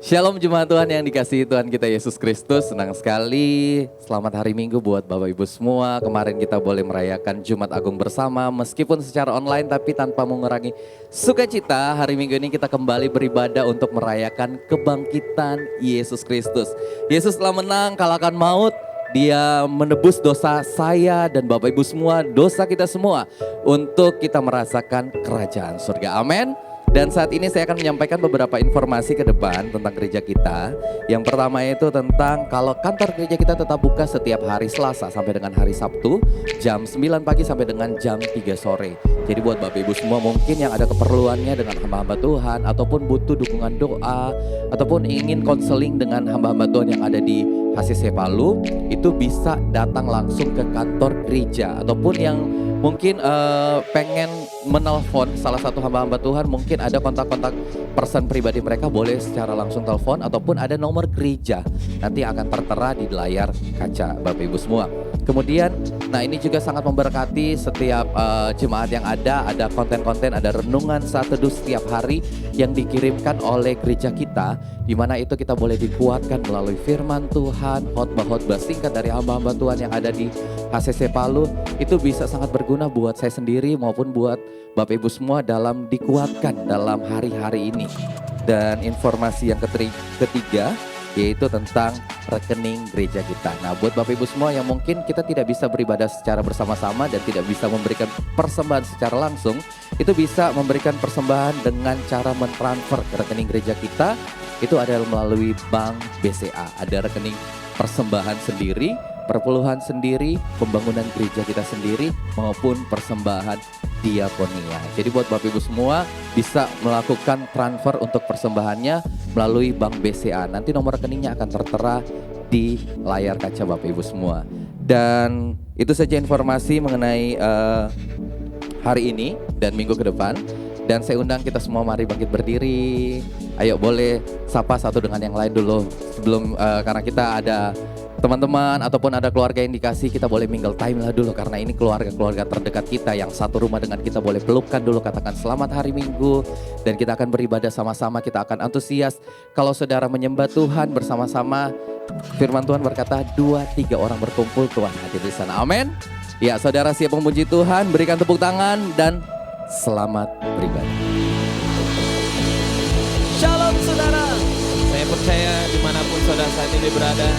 Shalom jemaat Tuhan yang dikasihi Tuhan kita Yesus Kristus. Senang sekali, selamat hari Minggu buat Bapak Ibu semua. Kemarin kita boleh merayakan Jumat Agung bersama meskipun secara online tapi tanpa mengurangi sukacita. Hari Minggu ini kita kembali beribadah untuk merayakan kebangkitan Yesus Kristus. Yesus telah menang kalahkan maut. Dia menebus dosa saya dan Bapak Ibu semua, dosa kita semua untuk kita merasakan kerajaan surga. Amin. Dan saat ini saya akan menyampaikan beberapa informasi ke depan tentang gereja kita. Yang pertama itu tentang kalau kantor gereja kita tetap buka setiap hari Selasa sampai dengan hari Sabtu, jam 9 pagi sampai dengan jam 3 sore. Jadi buat Bapak Ibu semua mungkin yang ada keperluannya dengan hamba-hamba Tuhan, ataupun butuh dukungan doa, ataupun ingin konseling dengan hamba-hamba Tuhan yang ada di HCC Palu, itu bisa datang langsung ke kantor gereja. Ataupun yang mungkin pengen menelpon salah satu hamba-hamba Tuhan, mungkin ada kontak-kontak person pribadi mereka, boleh secara langsung telepon ataupun ada nomor gereja. Nanti akan tertera di layar kaca Bapak Ibu semua. Kemudian, nah ini juga sangat memberkati setiap jemaat yang ada konten-konten, ada renungan saat teduh setiap hari yang dikirimkan oleh gereja kita, di mana itu kita boleh dikuatkan melalui firman Tuhan, khotbah-khotbah singkat dari hamba-hamba Tuhan yang ada di HCC Palu. Itu bisa sangat berguna buat saya sendiri maupun buat Bapak Ibu semua dalam dikuatkan dalam hari-hari ini. Dan informasi yang ketiga yaitu tentang rekening gereja kita. Nah, buat Bapak Ibu semua yang mungkin kita tidak bisa beribadah secara bersama-sama dan tidak bisa memberikan persembahan secara langsung, itu bisa memberikan persembahan dengan cara mentransfer ke rekening gereja kita. Itu adalah melalui Bank BCA. Ada rekening persembahan sendiri, perpuluhan sendiri, pembangunan gereja kita sendiri, maupun persembahan diakonia. Jadi buat Bapak Ibu semua bisa melakukan transfer untuk persembahannya melalui Bank BCA. Nanti nomor rekeningnya akan tertera di layar kaca Bapak Ibu semua. Dan itu saja informasi mengenai hari ini dan minggu ke depan. Dan saya undang kita semua mari bangkit berdiri. Ayo boleh sapa satu dengan yang lain dulu sebelum karena kita ada teman-teman ataupun ada keluarga yang dikasih, kita boleh mingle time lah dulu karena ini keluarga-keluarga terdekat kita yang satu rumah dengan kita, boleh pelukkan dulu, katakan selamat hari Minggu, dan kita akan beribadah sama-sama, kita akan antusias. Kalau saudara menyembah Tuhan bersama-sama, firman Tuhan berkata 2-3 orang berkumpul Tuhan hadir di sana. Amin. Ya, saudara siap memuji Tuhan, berikan tepuk tangan dan selamat beribadah. Shalom saudara, saya percaya dimanapun saudara saat ini berada,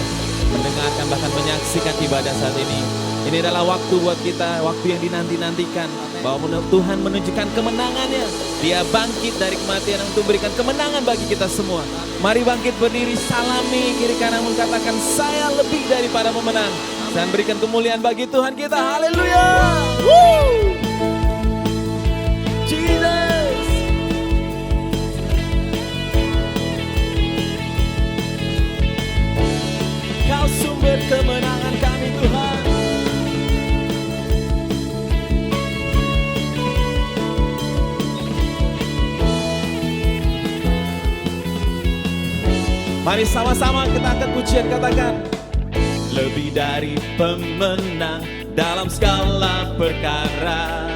mendengarkan bahkan menyaksikan ibadah saat ini. Ini adalah waktu buat kita, waktu yang dinanti-nantikan, bahwa Tuhan menunjukkan kemenangannya. Dia bangkit dari kematian untuk memberikan kemenangan bagi kita semua. Mari bangkit berdiri, salami kiri kananmu, katakan saya lebih daripada pemenang. Dan berikan kemuliaan bagi Tuhan kita. Haleluya. Jesus. Kau sumber kemenangan kami Tuhan. Mari sama-sama kita angkat pujian, katakan lebih dari pemenang dalam segala perkara.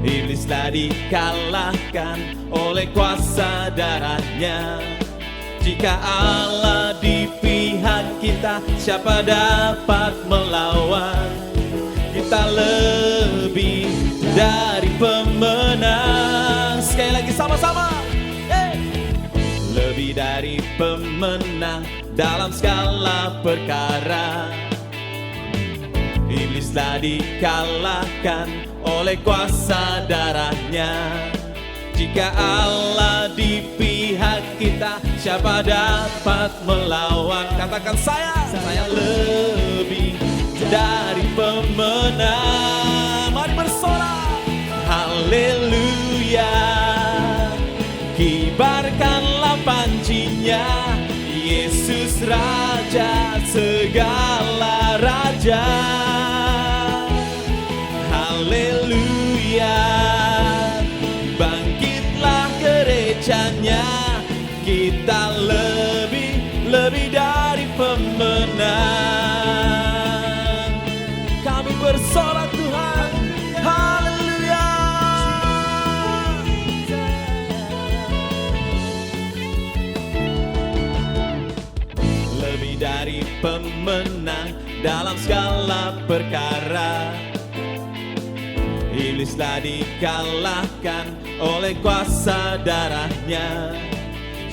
Iblis telah dikalahkan oleh kuasa darahnya. Jika Allah di pihak kita, siapa dapat melawan? Kita lebih dari pemenang. Sekali lagi sama-sama. Lebih dari pemenang dalam segala perkara. Iblis telah dikalahkan oleh kuasa darahnya. Jika Allah di pihak kita, siapa dapat melawan? Katakan saya lebih dari pemenang. Mari bersorak, haleluya. Kibarkanlah pancinya, Yesus Raja segala raja. Haleluya. Bangkitlah gerejanya, kita lebih dari pemenang. Kami bersorak Tuhan, haleluya. iblis telah dikalahkan oleh kuasa darahnya.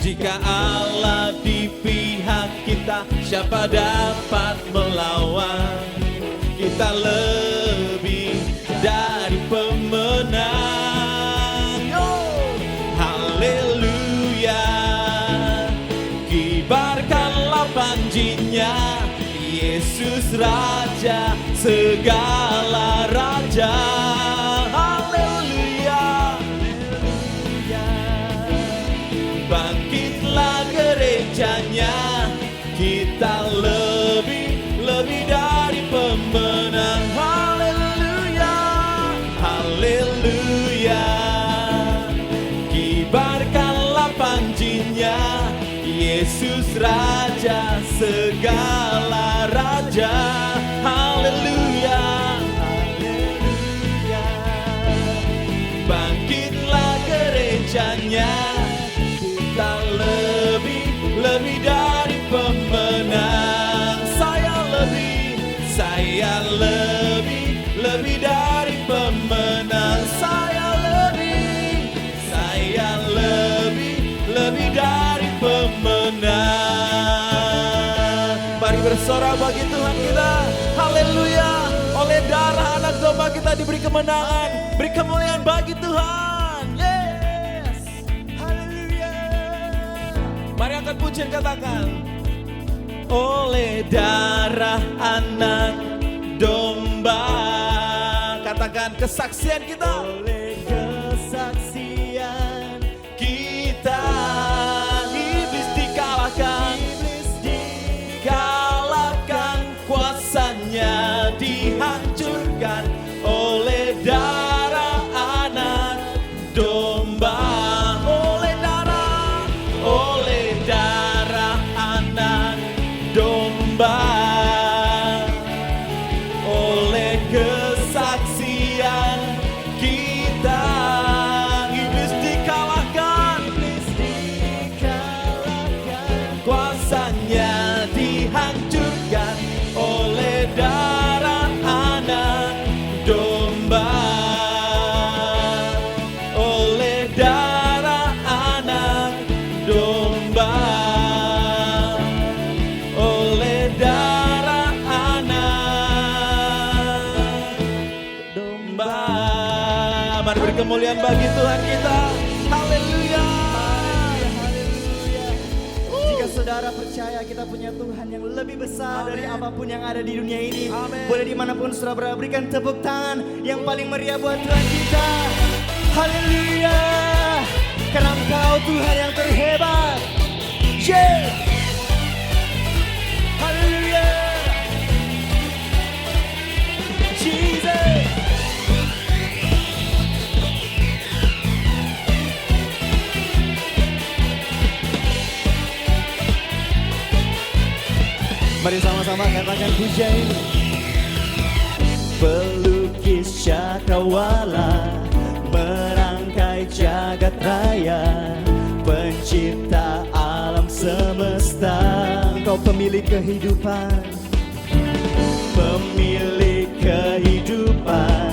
Jika Allah di pihak kita, siapa dapat melawan? Kita lebih dari pemenang. Haleluya. Kibarkanlah panjinya, Yesus Raja segala raja. Haleluya. Bangkitlah gerejanya, kita lebih dari pemenang. Haleluya, haleluya. Kibarkanlah panjinya, Yesus Raja segala raja. Haleluya, haleluya. Bangkitlah gerejanya, kita lebih dari pemenang. Saya lebih dari pemenang. Saya lebih dari pemenang. Mari bersorak bagi Tuhan kita. Haleluya. Oleh darah anak domba kita diberi kemenangan, beri kemuliaan bagi Tuhan. Yes. Haleluya. Mari angkat pujian, katakan. Oleh darah anak domba, katakan kesaksian kita. Oleh kesaksian kita, iblis dikalahkan, kuasanya dihancurkan oleh darah anak domba. Oleh darah anak domba, oleh kesaksian kita, iblis dikalahkan, kuasanya dihancurkan oleh darah anak domba. Oleh darah anak domba, oleh darah anak domba. Mari beri kemuliaan bagi Tuhan kita. Haleluya. Jika saudara percaya kita punya Tuhan yang lebih besar dari apapun yang ada di dunia ini, boleh dimanapun saudara berada, berikan tepuk tangan yang paling meriah buat Tuhan kita. Haleluya. Karena Engkau Tuhan yang terhebat. Yeah. Haleluya. Jesus. Mari sama-sama katakan pujian ini. Pelukis cakrawala, merangkai jagat raya, pencipta alam semesta. Engkau pemilik kehidupan, pemilik kehidupan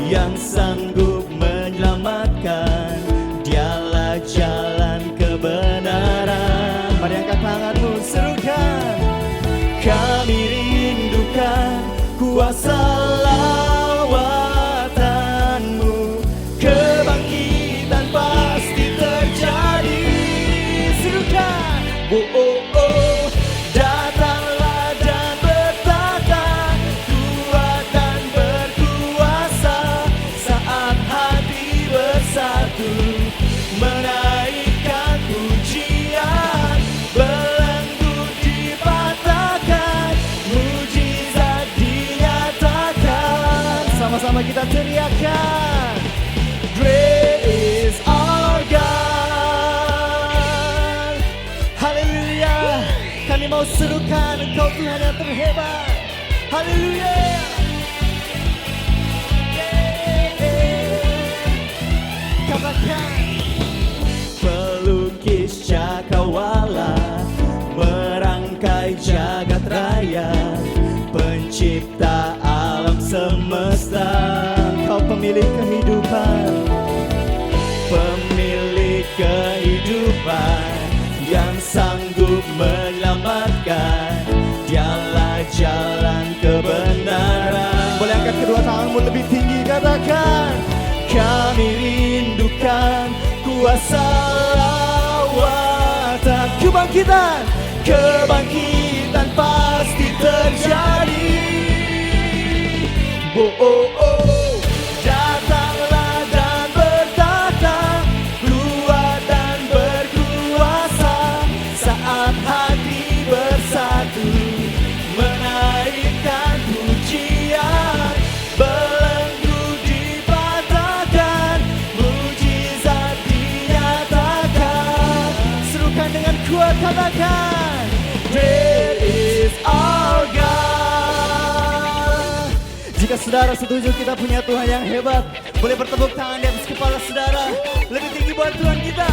yang sanggup menyelamatkan. Dialah jalan kebenaran. Mari angkat tanganmu, serukan. Kami rindukan kuasa lawatanmu, kebangkitan pasti terjadi. Serukan. Oh, oh, oh. Datanglah dan bertata, kuat dan berkuasa, saat hati bersatu menaikkan pujian. Belenggu dipatahkan, mujizat dinyatakan. Sama-sama kita teriakan. Great is our God. Haleluya. Kami mau serukan Engkau Tuhan yang terhebat. Haleluya. Katakan. Pelukis cakrawala, merangkai jagat raya, pencipta alam semesta. Engkau pemilik kehidupan, kehidupan, yang sanggup menyelamatkan. Dialah jalan kebenaran. Boleh angkat kedua tanganmu lebih tinggi, katakan, kami rindukan kuasa lawatan. Kebangkitan, kebangkitan pasti terjadi. Oh, oh, oh. Datanglah dan bertata, kuat dan berkuasa. Saat hati bersatu, menaikkan pujian. Belenggu dipatahkan, mujizat dinyatakan. Serukan dengan kuat, katakan, great is our God. Jika saudara setuju kita punya Tuhan yang hebat, boleh bertepuk tangan di atas kepala saudara. Lebih tinggi buat Tuhan kita.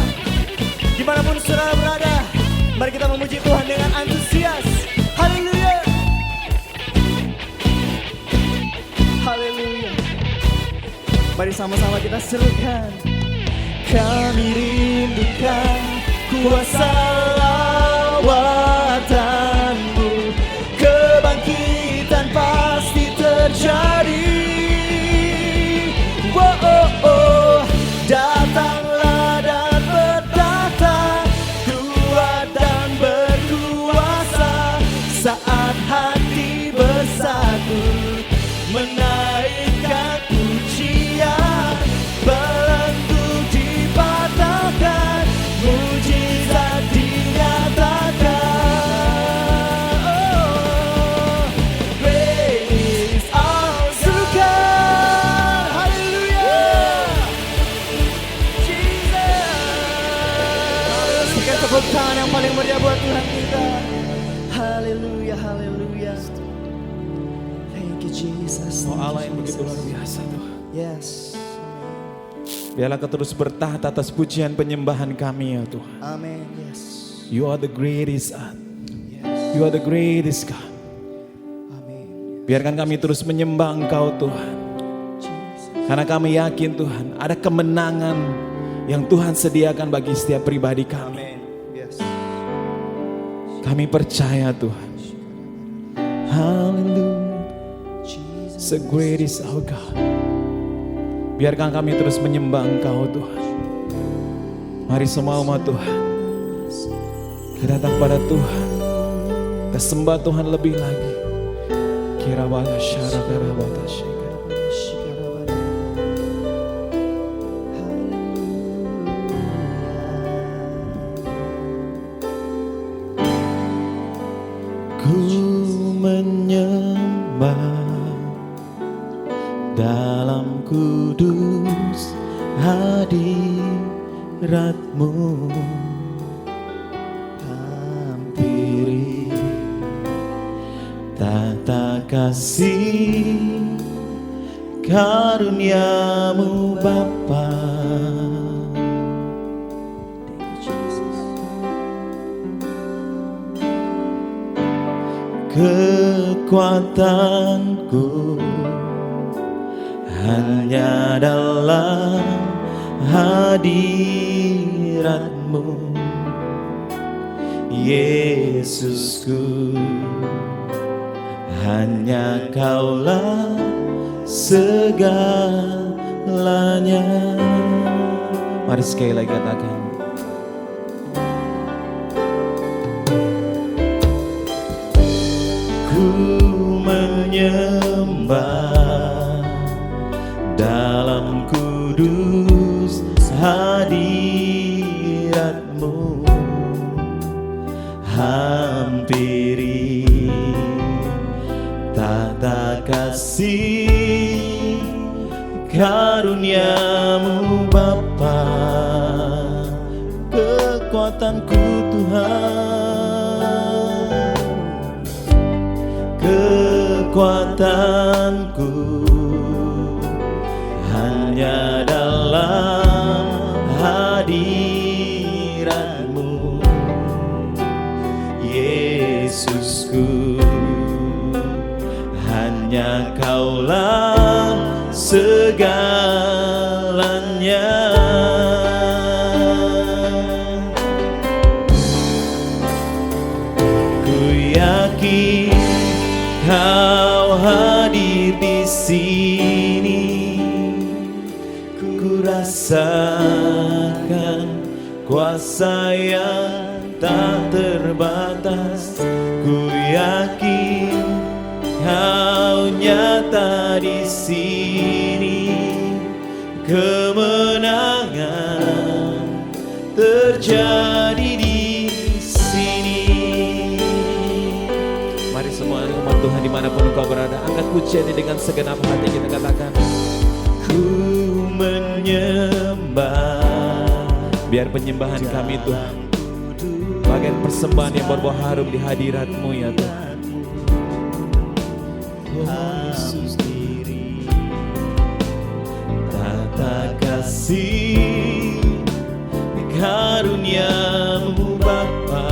Dimanapun saudara berada, mari kita memuji Tuhan dengan antusias. Haleluya, haleluya. Mari sama-sama kita serukan, kami rindukan kuasa lawatanmu. Kebangkitan pasti terjadi. Oh, oh, oh. Datanglah dan bertata, kuat dan berkuasa. Saat hati bersatu, menaikkan pujian. Belenggu dipatahkan, mujizat dinyatakan. Oh, great is our serukan. Haleluya, Jesus. Berikan tepuk tangan yang paling meriah buat Tuhan kita. Haleluya, haleluya. Thank you Jesus. Oh Allah yang begitu luar biasa Tuhan. Yes. Biarlah Kau terus bertahta atas pujian penyembahan kami ya Tuhan. Amin. Yes. You are the greatest God. You are the greatest God. Amin. Biarkan kami terus menyembah Engkau Tuhan. Jesus. Karena kami yakin Tuhan ada kemenangan yang Tuhan sediakan bagi setiap pribadi kami. Amin. Yes. Kami percaya Tuhan. Hallelujah. Jesus. So great is our God. Biarkan kami terus menyembah Engkau Tuhan. Mari semua umat Tuhan, kita datang pada Tuhan. Kita sembah Tuhan lebih lagi. Kirabata syarakarabata syekar. Ku menyembah dalam kudus hadirat-Mu, hampiri tata kasih karunia-Mu Bapa. Kekuatanku hanya dalam hadirat-Mu, Yesusku. Hanya Kaulah segalanya. Mari sekali lagi katakan. Ku menyembah dalam kudus hadirat-Mu, hampiri tata kasih karunia-Mu Bapa. Kekuatanku Tuhan, kekuatanku hanya dalam hadirat-Mu, Yesusku. Hanya Kaulah segalanya. yakin Kau hadir di sini. Ku rasakan kuasa yang tak terbatas. Ku yakin Kau nyata di sini. Kemenangan terjadi di sini. Mari semua umat Tuhan dimanapun engkau berada, angkat pujian ini dengan segenap hati, kita katakan, ku menyembah. Biar penyembahan kami Tuhan bagian persembahan yang berbau harum di hadirat-Mu ya Tuhan. Yesus diri tata kasih karunia-Mu Bapa.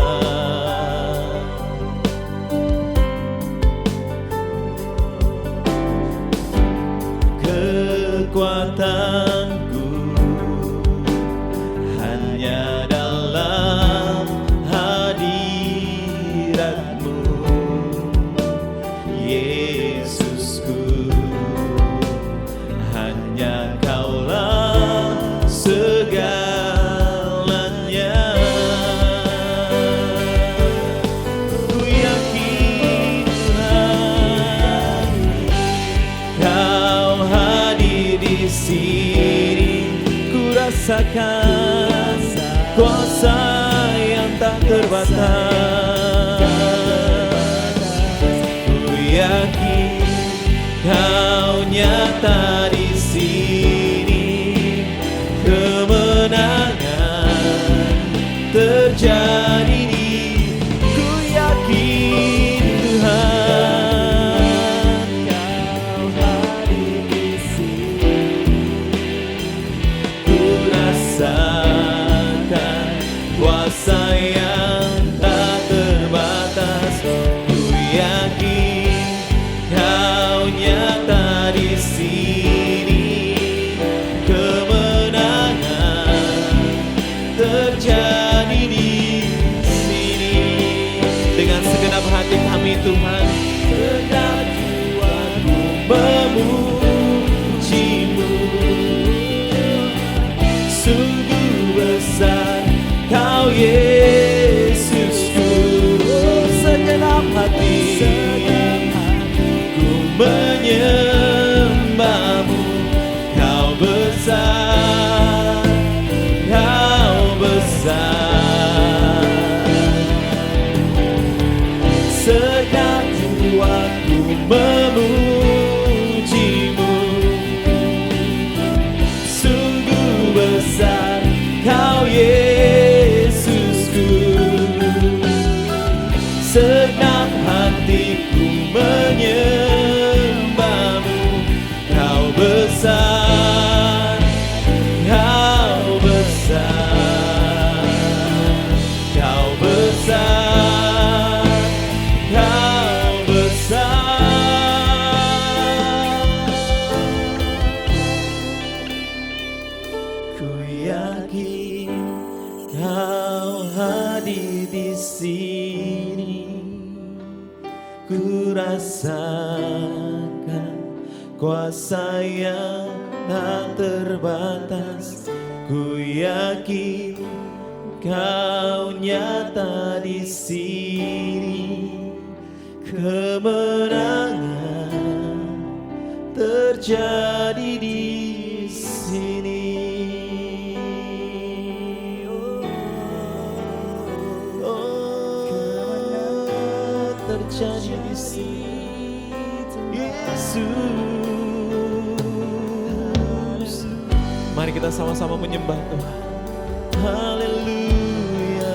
Kekuatanku hanya dalam hadirat-Mu, Yesusku. Hanya Kaulah segalanya. Ku yakin Tuhan, Kau hadir di sini. Ku rasakan kuasa yang tak terbatas. Ku yakin Kau nyata di sini. Kemenangan terjadi di. Ku yakin Tuhan, Kau hadir di sini. Ku rasakan kuasa yang tak terbatas. Ku yakin Kau nyata di sini. Kemenangan terjadi di sini. Dengan segenap hati kami Tuhan, segenap jiwaku memuji-Mu. Sungguh besar Kau Yesusku. Segenap hati ku menyembah-Mu. Kau besar, Kau besar. Segenap jiwaku memuji-Mu. Sungguh besar Kau Yesusku. Segenap hatiku menyembah-Mu. Kau besar, Kau besar. Kau besar, Kau besar. Ku yakin Kau hadir di sini. Ku rasakan kuasa yang tak terbatas. Ku yakin Kau nyata di sini. Kemenangan terjadi di sini. Terjadi di sini, Yesus. Mari kita sama-sama menyembah Tuhan. Haleluya.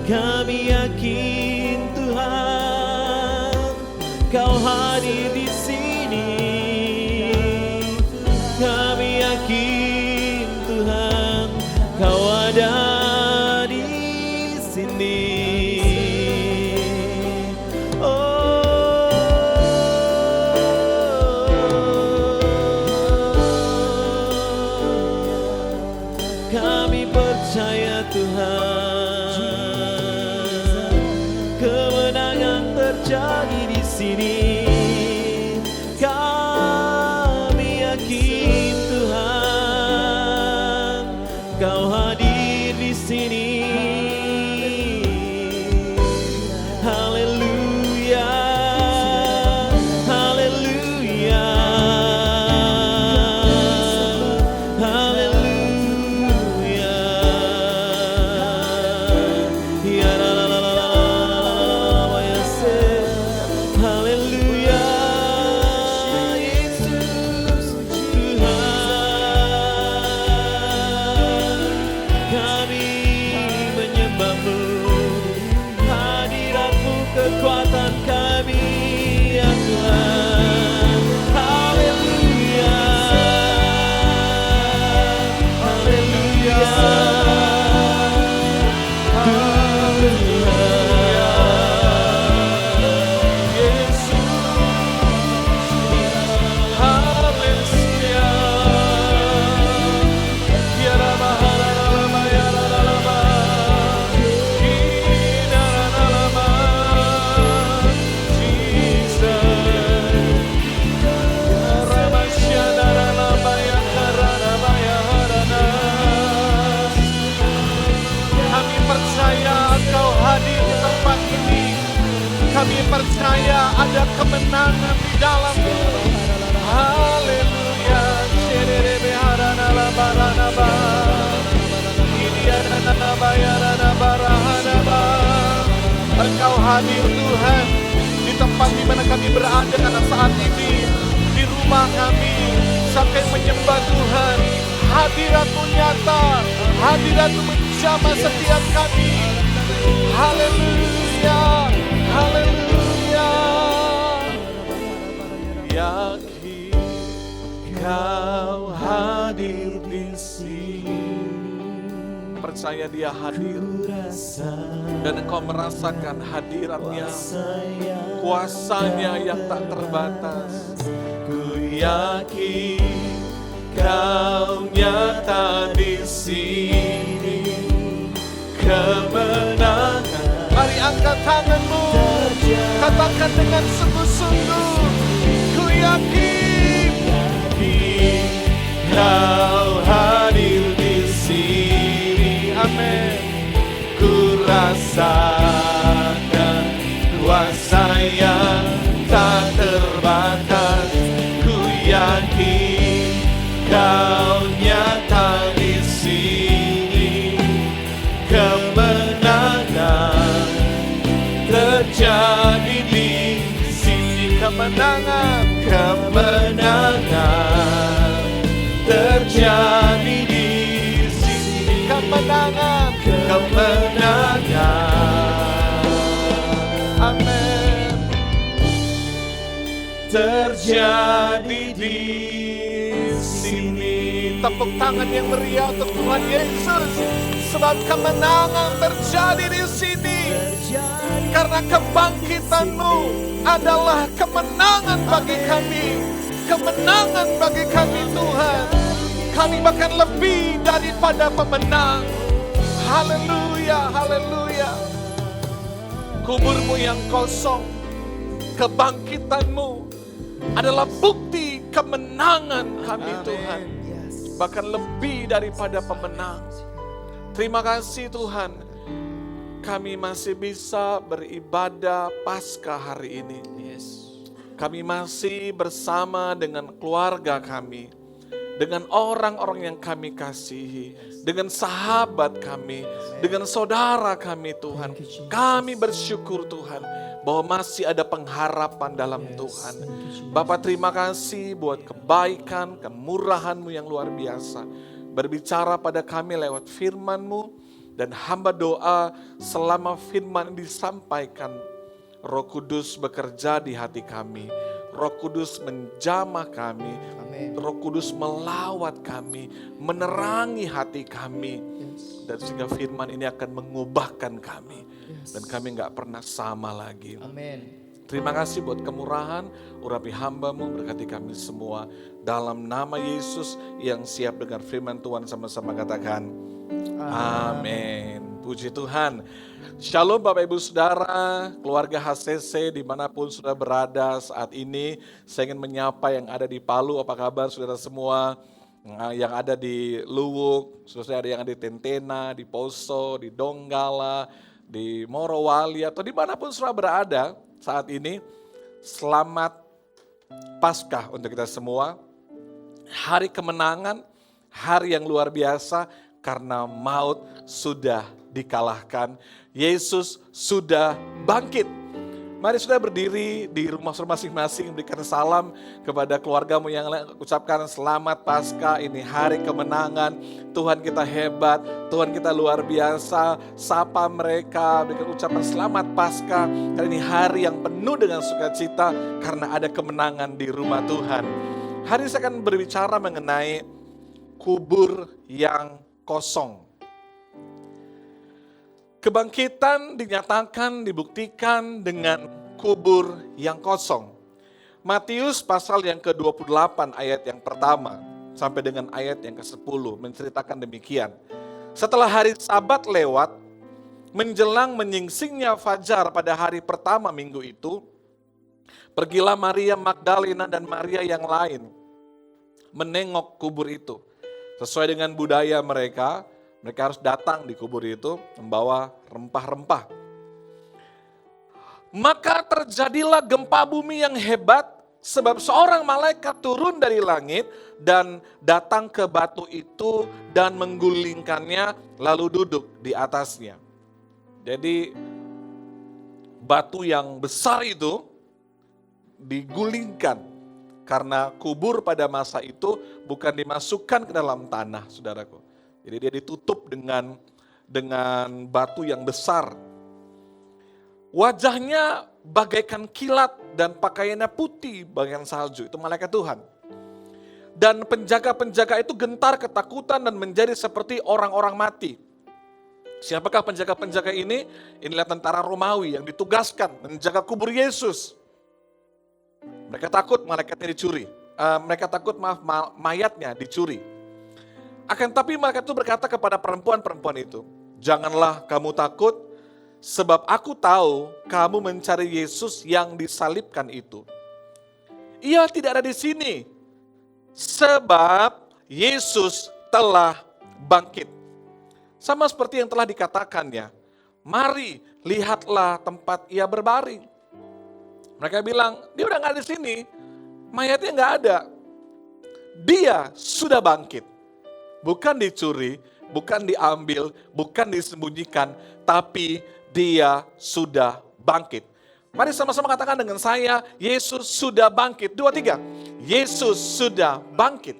Kami yakin Tuhan, Kau hadir di sini. Kami yakin Tuhan, Kau ada di sini. Kami percaya Tuhan, Kami percaya ada kemenangan di dalammu. Haleluya. Engkau hadir Tuhan di tempat di mana kami berada saat ini, di rumah kami, sampai menyembah Tuhan. Hadirat-Mu nyata, hadirat-Mu menjamah setiap kami. Haleluya, haleluya. Yakin Kau hadir di sini. Percaya Dia hadir dan engkau merasakan hadiratnya, kuasanya yang tak terbatas. Ku yakin Kau nyata di sini. Kemenangan. Mari angkat tanganmu, katakan dengan sungguh-sungguh. Ku yakin Kau hadir di sini. Amin. Ku rasakan kuasa yang tak terbatas. Ku yakin Kau nyata di sini. Kemenangan terjadi di sini. Kemenangan, kemenangan terjadi di sini. Kemenangan, kemenangan. Amin. Terjadi di sini. Tepuk tangan yang meriah untuk Tuhan Yesus. Sebab kemenangan terjadi di sini. Karena kebangkitan-Mu adalah kemenangan bagi kami. Kemenangan bagi kami Tuhan. Kami bahkan lebih daripada pemenang. Haleluya, haleluya. Kuburmu yang kosong, kebangkitan-Mu adalah bukti kemenangan kami Tuhan. Bahkan lebih daripada pemenang. Terima kasih Tuhan. Kami masih bisa beribadah Paskah hari ini. Kami masih bersama dengan keluarga kami. Dengan orang-orang yang kami kasihi. Dengan sahabat kami. Dengan saudara kami Tuhan. Kami bersyukur Tuhan. Bahwa masih ada pengharapan dalam Tuhan. Bapak terima kasih buat kebaikan, kemurahan-Mu yang luar biasa. Berbicara pada kami lewat firman-Mu. Dan hamba doa selama firman disampaikan. Roh Kudus bekerja di hati kami. Roh Kudus menjamah kami. Roh Kudus melawat kami. Menerangi hati kami. Dan sehingga firman ini akan mengubahkan kami. Dan kami gak pernah sama lagi. Terima kasih buat kemurahan, urapi hamba-Mu, berkati kami semua. Dalam nama Yesus yang siap dengar firman Tuhan, sama-sama katakan amin. Puji Tuhan. Shalom Bapak Ibu Saudara, keluarga HCC dimanapun sudah berada saat ini. Saya ingin menyapa yang ada di Palu, apa kabar saudara semua? Yang ada di Luwuk, saudara yang ada di Tentena, di Poso, di Donggala, di Morowali, atau dimanapun saudara berada saat ini. Selamat Paskah untuk kita semua. Hari kemenangan, hari yang luar biasa karena maut sudah dikalahkan. Yesus sudah bangkit. Mari sudah berdiri di rumah masing-masing, berikan salam kepada keluargamu yang lain, ucapkan selamat Paskah, ini hari kemenangan, Tuhan kita hebat, Tuhan kita luar biasa, sapa mereka, berikan ucapan selamat Paskah, karena ini hari yang penuh dengan sukacita karena ada kemenangan di rumah Tuhan. Hari ini saya akan berbicara mengenai kubur yang kosong. Kebangkitan dinyatakan, dibuktikan dengan kubur yang kosong. Matius pasal yang ke-28 ayat yang pertama sampai dengan ayat yang ke-10 menceritakan demikian. Setelah hari Sabat lewat, menjelang menyingsingnya fajar pada hari pertama minggu itu, pergilah Maria Magdalena dan Maria yang lain menengok kubur itu. Sesuai dengan budaya mereka harus datang di kubur itu membawa rempah-rempah. Maka terjadilah gempa bumi yang hebat, sebab seorang malaikat turun dari langit dan datang ke batu itu dan menggulingkannya lalu duduk di atasnya. Jadi batu yang besar itu digulingkan karena kubur pada masa itu bukan dimasukkan ke dalam tanah, saudaraku. Jadi dia ditutup dengan batu yang besar. Wajahnya bagaikan kilat dan pakaiannya putih bagaikan salju. Itu malaikat Tuhan. Dan penjaga-penjaga itu gentar ketakutan dan menjadi seperti orang-orang mati. Siapakah penjaga-penjaga ini? Inilah tentara Romawi yang ditugaskan menjaga kubur Yesus. Mereka takut malaikatnya dicuri. Mereka takut mayatnya dicuri. Akan tapi malaikat itu berkata kepada perempuan-perempuan itu, janganlah kamu takut, sebab aku tahu kamu mencari Yesus yang disalibkan itu. Ia tidak ada di sini, sebab Yesus telah bangkit. Sama seperti yang telah dikatakannya, mari lihatlah tempat ia berbaring. Mereka bilang, dia udah gak ada di sini, mayatnya gak ada. Dia sudah bangkit, bukan dicuri, bukan diambil, bukan disembunyikan, tapi dia sudah bangkit. Mari sama-sama katakan dengan saya, Yesus sudah bangkit. 2, 3. Yesus sudah bangkit.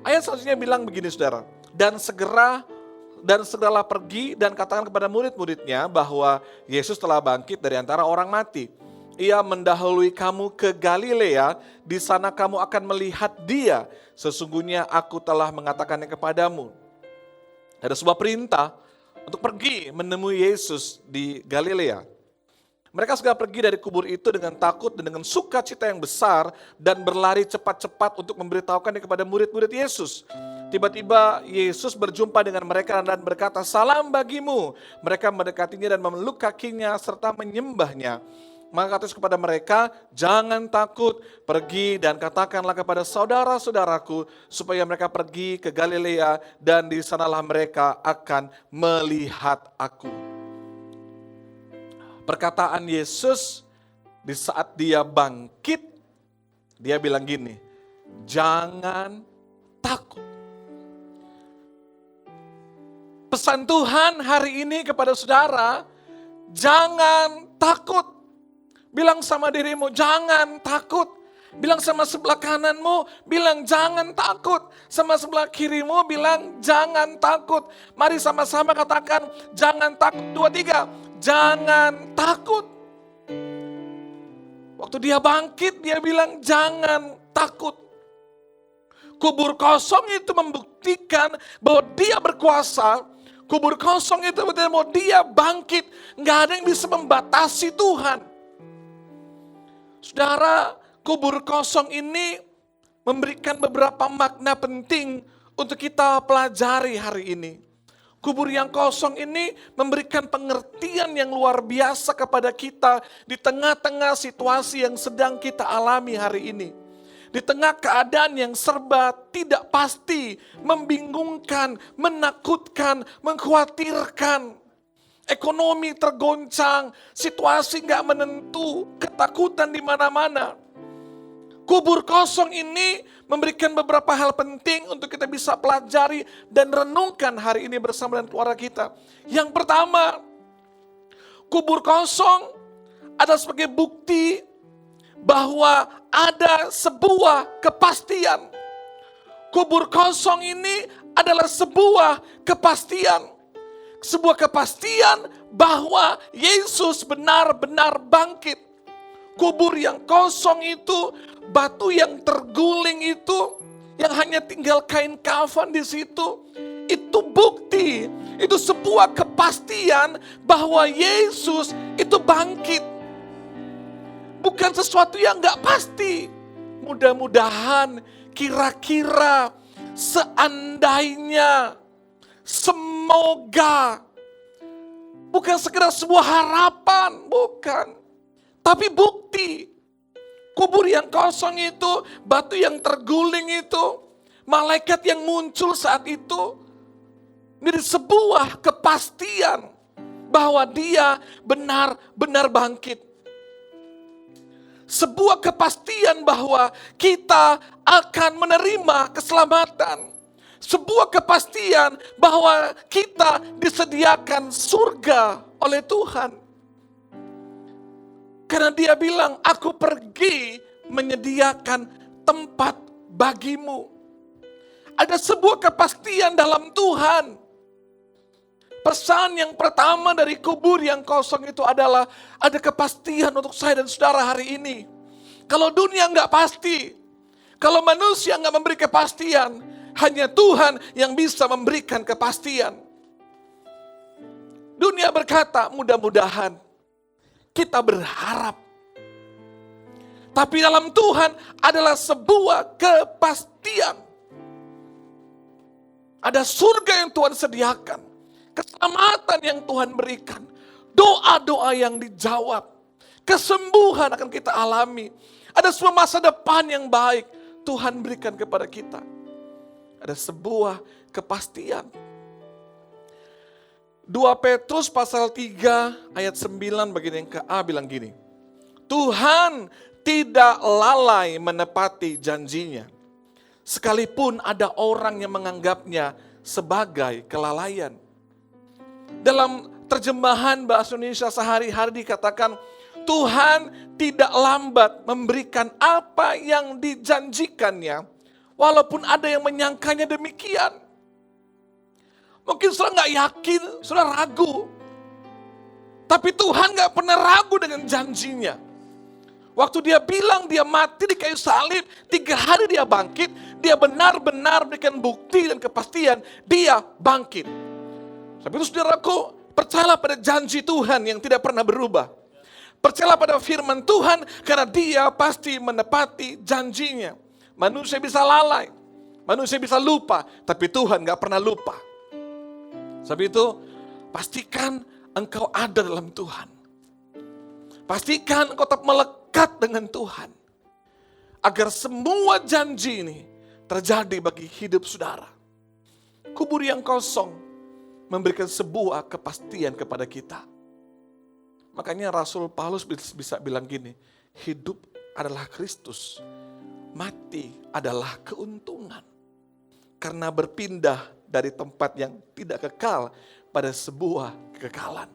Ayat selanjutnya bilang begini saudara. Dan segeralah pergi dan katakan kepada murid-muridnya bahwa Yesus telah bangkit dari antara orang mati. Ia mendahului kamu ke Galilea, di sana kamu akan melihat dia. Sesungguhnya aku telah mengatakannya kepadamu. Ada sebuah perintah untuk pergi menemui Yesus di Galilea. Mereka segera pergi dari kubur itu dengan takut dan dengan sukacita yang besar dan berlari cepat-cepat untuk memberitahukannya kepada murid-murid Yesus. Tiba-tiba Yesus berjumpa dengan mereka dan berkata, salam bagimu. Mereka mendekatinya dan memeluk kakinya serta menyembahnya. Maka kata Yesus kepada mereka, jangan takut, pergi dan katakanlah kepada saudara-saudaraku supaya mereka pergi ke Galilea dan di sanalah mereka akan melihat aku. Perkataan Yesus di saat dia bangkit, dia bilang gini, jangan takut. Pesan Tuhan hari ini kepada saudara, jangan takut. Bilang sama dirimu, jangan takut. Bilang sama sebelah kananmu, bilang jangan takut. Sama sebelah kirimu, bilang jangan takut. Mari sama-sama katakan, jangan takut. 2, 3, jangan takut. Waktu dia bangkit, dia bilang jangan takut. Kubur kosong itu membuktikan bahwa dia berkuasa. Kubur kosong itu berarti bahwa dia bangkit. Gak ada yang bisa membatasi Tuhan. Saudara, kubur kosong ini memberikan beberapa makna penting untuk kita pelajari hari ini. Kubur yang kosong ini memberikan pengertian yang luar biasa kepada kita di tengah-tengah situasi yang sedang kita alami hari ini. Di tengah keadaan yang serba tidak pasti, membingungkan, menakutkan, mengkhawatirkan. Ekonomi tergoncang, situasi gak menentu, ketakutan di mana-mana. Kubur kosong ini memberikan beberapa hal penting untuk kita bisa pelajari dan renungkan hari ini bersama dengan keluarga kita. Yang pertama, kubur kosong adalah sebagai bukti bahwa ada sebuah kepastian. Kubur kosong ini adalah sebuah kepastian. Sebuah kepastian bahwa Yesus benar-benar bangkit. Kubur yang kosong itu, batu yang terguling itu, yang hanya tinggal kain kafan di situ, itu bukti, itu sebuah kepastian bahwa Yesus itu bangkit. Bukan sesuatu yang gak pasti. Mudah-mudahan, kira-kira, seandainya, semoga, bukan sekedar sebuah harapan, bukan. Tapi bukti, kubur yang kosong itu, batu yang terguling itu, malaikat yang muncul saat itu, menjadi sebuah kepastian bahwa dia benar-benar bangkit. Sebuah kepastian bahwa kita akan menerima keselamatan. Sebuah kepastian bahwa kita disediakan surga oleh Tuhan. Karena dia bilang, aku pergi menyediakan tempat bagimu. Ada sebuah kepastian dalam Tuhan. Pesan yang pertama dari kubur yang kosong itu adalah ada kepastian untuk saya dan saudara hari ini. Kalau dunia nggak pasti, kalau manusia nggak memberi kepastian, hanya Tuhan yang bisa memberikan kepastian. Dunia berkata mudah-mudahan, kita berharap. Tapi dalam Tuhan adalah sebuah kepastian. Ada surga yang Tuhan sediakan. Keselamatan yang Tuhan berikan. Doa-doa yang dijawab. Kesembuhan akan kita alami. Ada sebuah masa depan yang baik Tuhan berikan kepada kita. Ada sebuah kepastian. 2 Petrus pasal 3 ayat 9 bagian yang ke A bilang gini. Tuhan tidak lalai menepati janjinya. Sekalipun ada orang yang menganggapnya sebagai kelalaian. Dalam terjemahan bahasa Indonesia sehari-hari dikatakan, Tuhan tidak lambat memberikan apa yang dijanjikannya, walaupun ada yang menyangkanya demikian. Mungkin saudara nggak yakin, saudara ragu. Tapi Tuhan nggak pernah ragu dengan janjinya. Waktu dia bilang dia mati di kayu salib, 3 hari dia bangkit, dia benar-benar berikan bukti dan kepastian, dia bangkit. Tapi itu saudaraku, percayalah pada janji Tuhan yang tidak pernah berubah. Percayalah pada firman Tuhan karena dia pasti menepati janjinya. Manusia bisa lalai, manusia bisa lupa, tapi Tuhan gak pernah lupa. Sebab itu, pastikan engkau ada dalam Tuhan. Pastikan engkau tetap melekat dengan Tuhan. Agar semua janji ini terjadi bagi hidup saudara. Kubur yang kosong memberikan sebuah kepastian kepada kita. Makanya Rasul Paulus bisa bilang gini, hidup adalah Kristus. Mati adalah keuntungan. Karena berpindah dari tempat yang tidak kekal pada sebuah kekekalan.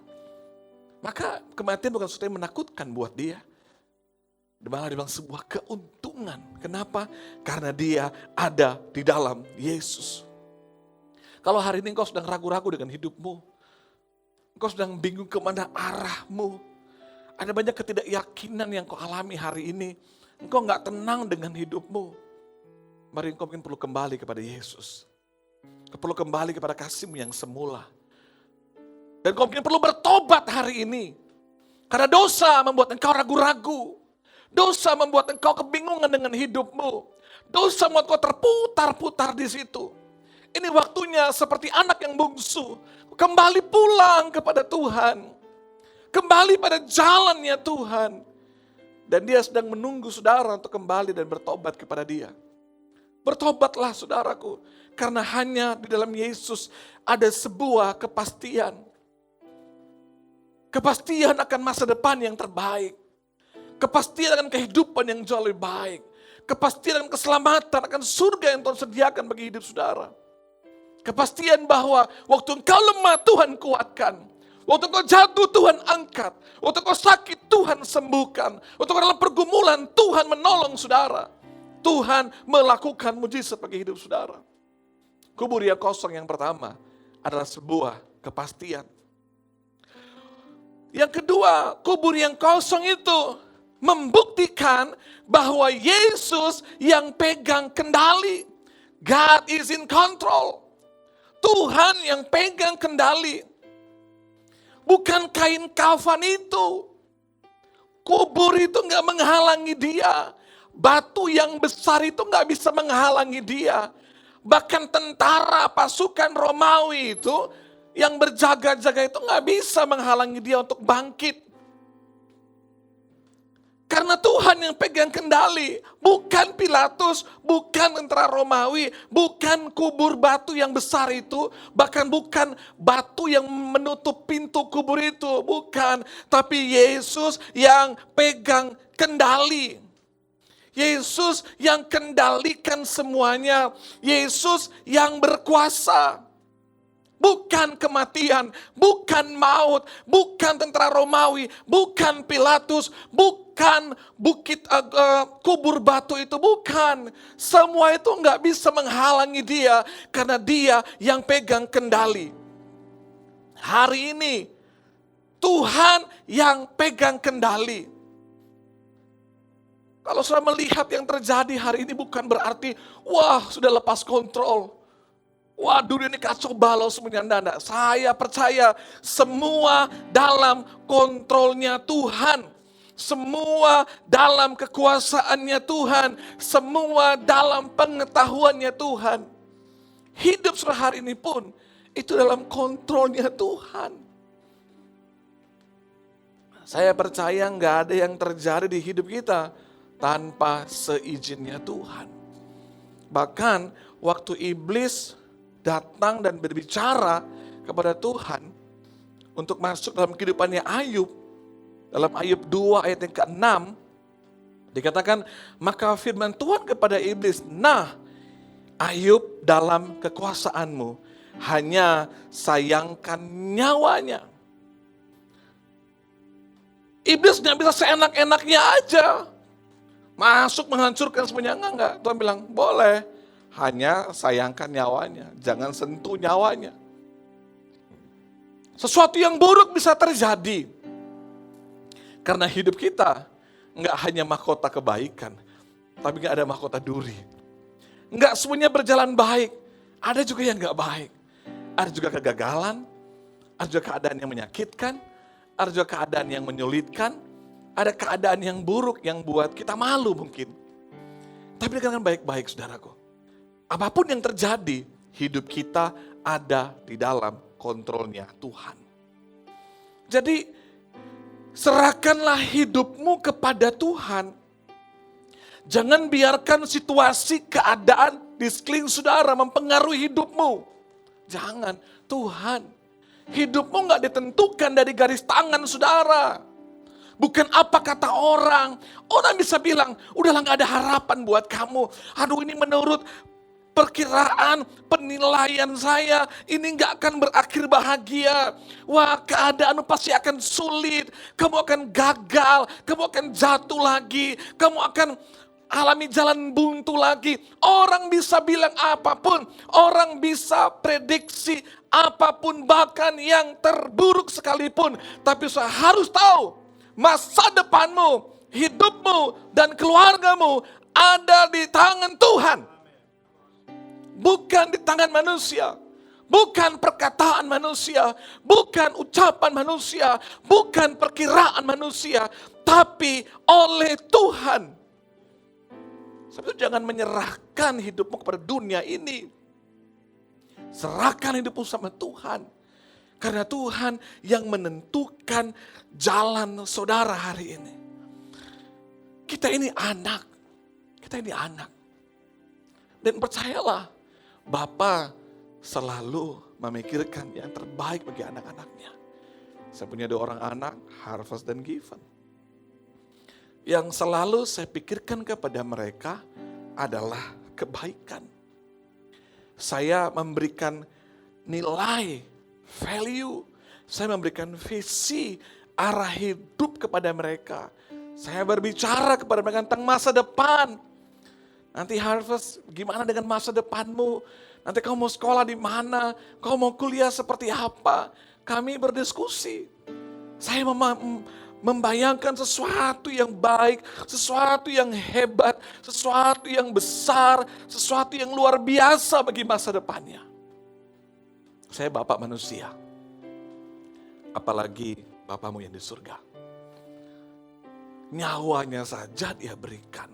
Maka kematian bukan sesuatu yang menakutkan buat dia. Malah dia bilang sebuah keuntungan. Kenapa? Karena dia ada di dalam Yesus. Kalau hari ini engkau sedang ragu-ragu dengan hidupmu. Engkau sedang bingung kemana arahmu. Ada banyak ketidakyakinan yang kau alami hari ini. Engkau gak tenang dengan hidupmu. Mari engkau mungkin perlu kembali kepada Yesus. Engkau perlu kembali kepada kasih-Mu yang semula. Dan engkau mungkin perlu bertobat hari ini. Karena dosa membuat engkau ragu-ragu. Dosa membuat engkau kebingungan dengan hidupmu. Dosa membuat engkau terputar-putar di situ. Ini waktunya seperti anak yang bungsu. Kembali pulang kepada Tuhan. Kembali pada jalannya Tuhan. Dan dia sedang menunggu saudara untuk kembali dan bertobat kepada dia. Bertobatlah saudaraku. Karena hanya di dalam Yesus ada sebuah kepastian. Kepastian akan masa depan yang terbaik. Kepastian akan kehidupan yang jauh lebih baik. Kepastian akan keselamatan, akan surga yang Tuhan sediakan bagi hidup saudara. Kepastian bahwa waktu engkau lemah Tuhan kuatkan. Waktu engkau jatuh Tuhan angkat. Waktu engkau sakit Tuhan sembuhkan. Waktu engkau dalam pergumulan Tuhan menolong saudara. Tuhan melakukan mujizat bagi hidup saudara. Kubur yang kosong yang pertama adalah sebuah kepastian. Yang kedua, kubur yang kosong itu membuktikan bahwa Yesus yang pegang kendali. God is in control. Tuhan yang pegang kendali. Bukan kain kafan itu. Kubur itu gak menghalangi dia. Batu yang besar itu gak bisa menghalangi dia. Bahkan tentara pasukan Romawi itu yang berjaga-jaga itu gak bisa menghalangi dia untuk bangkit. Karena Tuhan yang pegang kendali, bukan Pilatus, bukan tentara Romawi, bukan kubur batu yang besar itu, bahkan bukan batu yang menutup pintu kubur itu, bukan. Tapi Yesus yang pegang kendali. Yesus yang kendalikan semuanya. Yesus yang berkuasa. Bukan kematian, bukan maut, bukan tentara Romawi, bukan Pilatus, bukan kubur batu itu, bukan. Semua itu nggak bisa menghalangi dia karena dia yang pegang kendali. Hari ini Tuhan yang pegang kendali. Kalau sudah melihat yang terjadi hari ini bukan berarti wah sudah lepas kontrol. Wah, dunia ini kacau balau semuanya. Anda. Saya percaya semua dalam kontrolnya Tuhan. Semua dalam kekuasaannya Tuhan. Semua dalam pengetahuannya Tuhan. Hidup hari ini pun itu dalam kontrolnya Tuhan. Saya percaya nggak ada yang terjadi di hidup kita tanpa seizinnya Tuhan. Bahkan waktu iblis datang dan berbicara kepada Tuhan untuk masuk dalam kehidupannya Ayub. Dalam Ayub 2 ayat yang ke-6 dikatakan, maka firman Tuhan kepada iblis, nah Ayub dalam kekuasaanmu, hanya sayangkan nyawanya. Iblis gak bisa seenak-enaknya aja masuk menghancurkan semuanya, enggak. Tuhan bilang, boleh. Hanya sayangkan nyawanya, jangan sentuh nyawanya. Sesuatu yang buruk bisa terjadi. Karena hidup kita nggak hanya mahkota kebaikan, tapi nggak ada mahkota duri. Nggak semuanya berjalan baik, ada juga yang nggak baik. Ada juga kegagalan, ada juga keadaan yang menyakitkan, ada juga keadaan yang menyulitkan, ada keadaan yang buruk yang buat kita malu mungkin. Tapi dengan baik-baik saudaraku. Apapun yang terjadi, hidup kita ada di dalam kontrolnya Tuhan. Jadi, serahkanlah hidupmu kepada Tuhan. Jangan biarkan situasi, keadaan di sekeliling saudara mempengaruhi hidupmu. Jangan, Tuhan. Hidupmu gak ditentukan dari garis tangan saudara. Bukan apa kata orang. Orang bisa bilang, udahlah gak ada harapan buat kamu. Aduh, ini menurut perkiraan, penilaian saya, ini gak akan berakhir bahagia. Wah, keadaanmu pasti akan sulit. Kamu akan gagal, kamu akan jatuh lagi. Kamu akan alami jalan buntu lagi. Orang bisa bilang apapun, orang bisa prediksi apapun, bahkan yang terburuk sekalipun. Tapi saya harus tahu, masa depanmu, hidupmu, dan keluargamu ada di tangan Tuhan. Bukan di tangan manusia, bukan perkataan manusia, bukan ucapan manusia, bukan perkiraan manusia, tapi oleh Tuhan. Sebab itu jangan menyerahkan hidupmu kepada dunia ini. Serahkan hidupmu sama Tuhan. Karena Tuhan yang menentukan jalan saudara hari ini. Kita ini anak. Kita ini anak. Dan percayalah, Bapa selalu memikirkan yang terbaik bagi anak-anaknya. Saya punya 2 orang anak, Harvest dan Given. Yang selalu saya pikirkan kepada mereka adalah kebaikan. Saya memberikan nilai, value. Saya memberikan visi, arah hidup kepada mereka. Saya berbicara kepada mereka tentang masa depan. Nanti Harvest, gimana dengan masa depanmu? Nanti kamu mau sekolah di mana? Kamu mau kuliah seperti apa? Kami berdiskusi. Saya membayangkan sesuatu yang baik, sesuatu yang hebat, sesuatu yang besar, sesuatu yang luar biasa bagi masa depannya. Saya Bapak manusia. Apalagi Bapamu yang di surga. Nyawanya saja Dia berikan.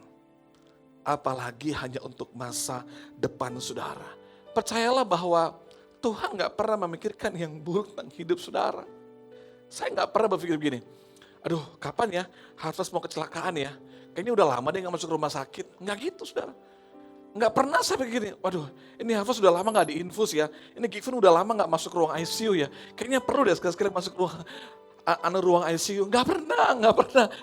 Apalagi hanya untuk masa depan saudara. Percayalah bahwa Tuhan gak pernah memikirkan yang buruk tentang hidup saudara. Saya gak pernah berpikir begini, aduh kapan ya Harvest mau kecelakaan ya. Kayaknya udah lama deh gak masuk rumah sakit. Nggak gitu saudara. Nggak pernah saya begini, waduh ini Harvest sudah lama nggak diinfus ya. Ini Given udah lama nggak masuk ruang ICU ya. Kayaknya perlu deh sekali-sekali masuk ruang ICU. Nggak pernah.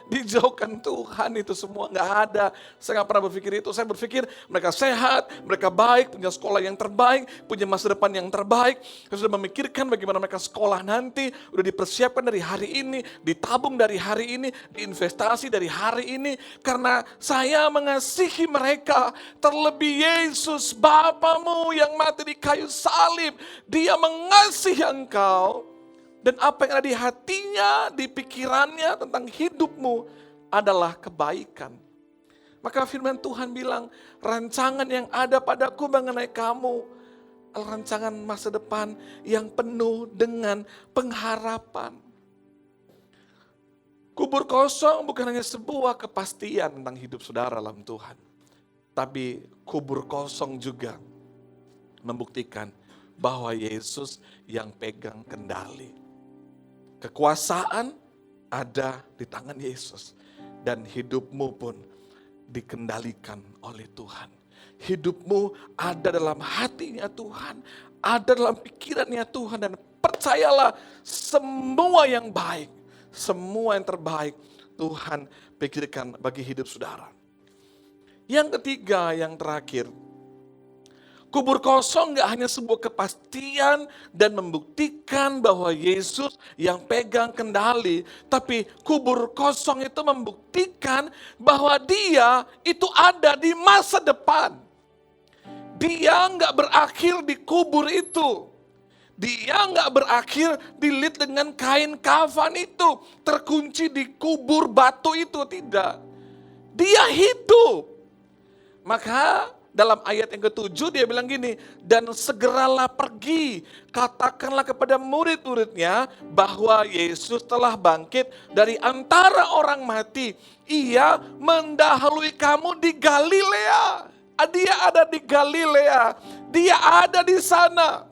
Dijauhkan Tuhan itu semua, nggak ada. Saya nggak pernah berpikir itu. Saya berpikir mereka sehat, mereka baik, punya sekolah yang terbaik, punya masa depan yang terbaik. Saya sudah memikirkan bagaimana mereka sekolah nanti, udah dipersiapkan dari hari ini, ditabung dari hari ini, diinvestasi dari hari ini. Karena saya mengasihi mereka, terlebih Yesus Bapamu yang mati di kayu salib. Dia mengasihi engkau. Dan apa yang ada di hatinya, di pikirannya tentang hidupmu adalah kebaikan. Maka firman Tuhan bilang, rancangan yang ada padaku mengenai kamu adalah rancangan masa depan yang penuh dengan pengharapan. Kubur kosong bukan hanya sebuah kepastian tentang hidup saudara dalam Tuhan. Tapi kubur kosong juga membuktikan bahwa Yesus yang pegang kendali. Kekuasaan ada di tangan Yesus. Dan hidupmu pun dikendalikan oleh Tuhan. Hidupmu ada dalam hatinya Tuhan. Ada dalam pikirannya Tuhan. Dan percayalah semua yang baik. Semua yang terbaik Tuhan pikirkan bagi hidup saudara. Yang ketiga, yang terakhir. Kubur kosong gak hanya sebuah kepastian dan membuktikan bahwa Yesus yang pegang kendali. Tapi kubur kosong itu membuktikan bahwa dia itu ada di masa depan. Dia gak berakhir di kubur itu. Dia gak berakhir dilit dengan kain kafan itu. Terkunci di kubur batu itu, tidak. Dia hidup. Maka dalam ayat yang ke-7 dia bilang gini, dan segeralah pergi, katakanlah kepada murid-muridnya bahwa Yesus telah bangkit dari antara orang mati. Ia mendahului kamu di Galilea. Dia ada di Galilea, dia ada di sana.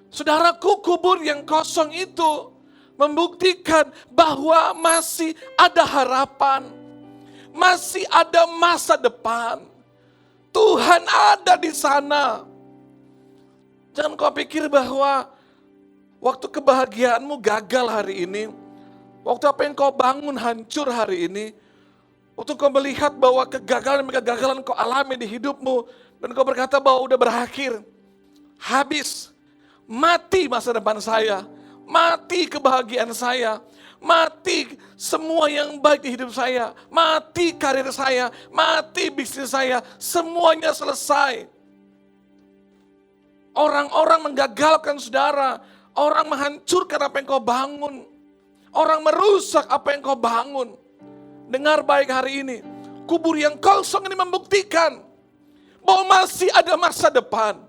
Saudaraku, kubur yang kosong itu membuktikan bahwa masih ada harapan, masih ada masa depan. Tuhan ada di sana. Jangan kau pikir bahwa waktu kebahagiaanmu gagal hari ini, waktu apa yang kau bangun hancur hari ini, waktu kau melihat bahwa kegagalan kau alami di hidupmu, dan kau berkata bahwa udah berakhir, habis, mati masa depan saya, mati kebahagiaan saya, mati semua yang baik di hidup saya, mati karir saya, mati bisnis saya, semuanya selesai. Orang-orang menggagalkan saudara, orang menghancurkan apa yang kau bangun, orang merusak apa yang kau bangun. Dengar baik hari ini, kubur yang kosong ini membuktikan bahwa masih ada masa depan.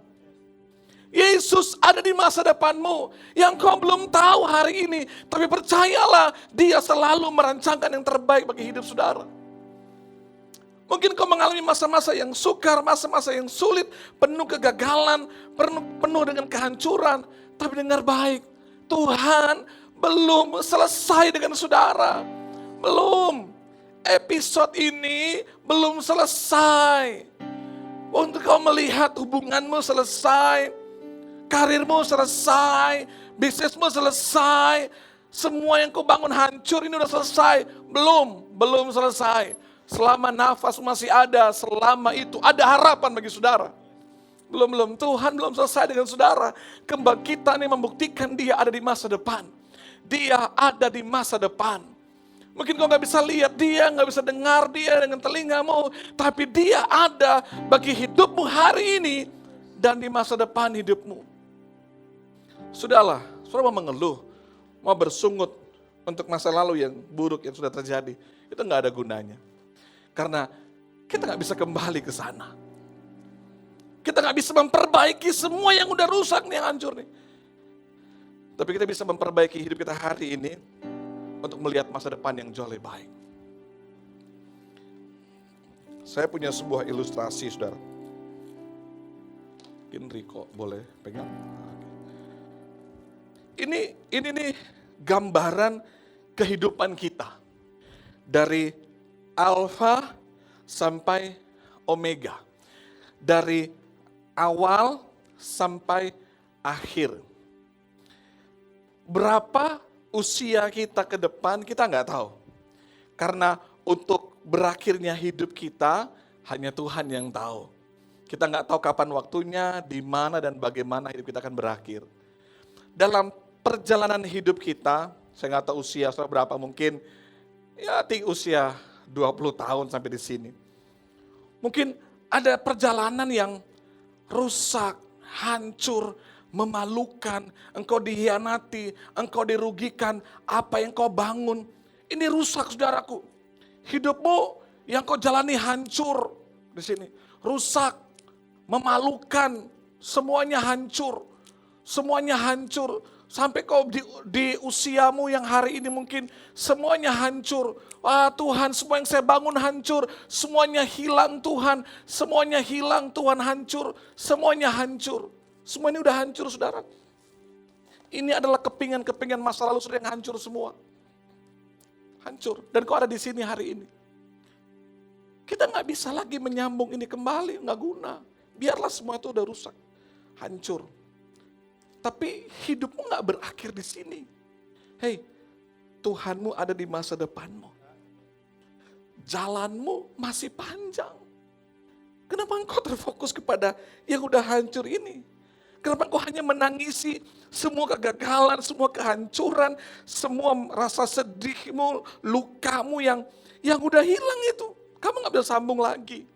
Yesus ada di masa depanmu yang kau belum tahu hari ini. Tapi percayalah, dia selalu merancangkan yang terbaik bagi hidup saudara. Mungkin kau mengalami masa-masa yang sukar, masa-masa yang sulit, penuh kegagalan, penuh dengan kehancuran. Tapi dengar baik, Tuhan belum selesai dengan saudara. Belum. Episode ini belum selesai. Untuk kau melihat hubunganmu selesai, karirmu selesai, bisnismu selesai, semua yang kau bangun hancur ini udah selesai. Belum selesai. Selama nafas masih ada, selama itu ada harapan bagi saudara. Belum, Tuhan belum selesai dengan saudara. Kebangkitan ini membuktikan dia ada di masa depan. Dia ada di masa depan. Mungkin kau gak bisa lihat dia, gak bisa dengar dia dengan telingamu, tapi dia ada bagi hidupmu hari ini dan di masa depan hidupmu. Sudahlah, saudara mau mengeluh, mau bersungut untuk masa lalu yang buruk yang sudah terjadi, itu gak ada gunanya. Karena kita gak bisa kembali ke sana. Kita gak bisa memperbaiki semua yang udah rusak nih, yang hancur nih. Tapi kita bisa memperbaiki hidup kita hari ini untuk melihat masa depan yang jauh lebih baik. Saya punya sebuah ilustrasi, saudara. Mungkin Riko boleh pegang. Ini nih gambaran kehidupan kita. Dari Alfa sampai Omega. Dari awal sampai akhir. Berapa usia kita ke depan kita nggak tahu. Karena untuk berakhirnya hidup kita hanya Tuhan yang tahu. Kita nggak tahu kapan waktunya, di mana dan bagaimana hidup kita akan berakhir. Dalam perjalanan hidup kita, saya nggak tahu usia berapa, mungkin ya usia 20 tahun sampai di sini. Mungkin ada perjalanan yang rusak, hancur, memalukan, engkau dihianati, engkau dirugikan, apa yang kau bangun, ini rusak saudaraku. Hidupmu yang kau jalani hancur di sini, rusak, memalukan, semuanya hancur, sampai kau di usiamu yang hari ini mungkin semuanya hancur. Wah Tuhan, semua yang saya bangun hancur, semuanya hilang Tuhan, hancur, semuanya hancur. Semua ini udah hancur saudara. Ini adalah kepingan-kepingan masa lalu sudah yang hancur semua. Hancur. Dan kau ada di sini hari ini. Kita gak bisa lagi menyambung ini kembali, gak guna. Biarlah semua itu udah rusak, hancur. Tapi hidupmu gak berakhir di sini. Hei, Tuhanmu ada di masa depanmu. Jalanmu masih panjang. Kenapa engkau terfokus kepada yang udah hancur ini? Kenapa engkau hanya menangisi semua kegagalan, semua kehancuran, semua rasa sedihmu, lukamu yang udah hilang itu. Kamu gak bisa sambung lagi.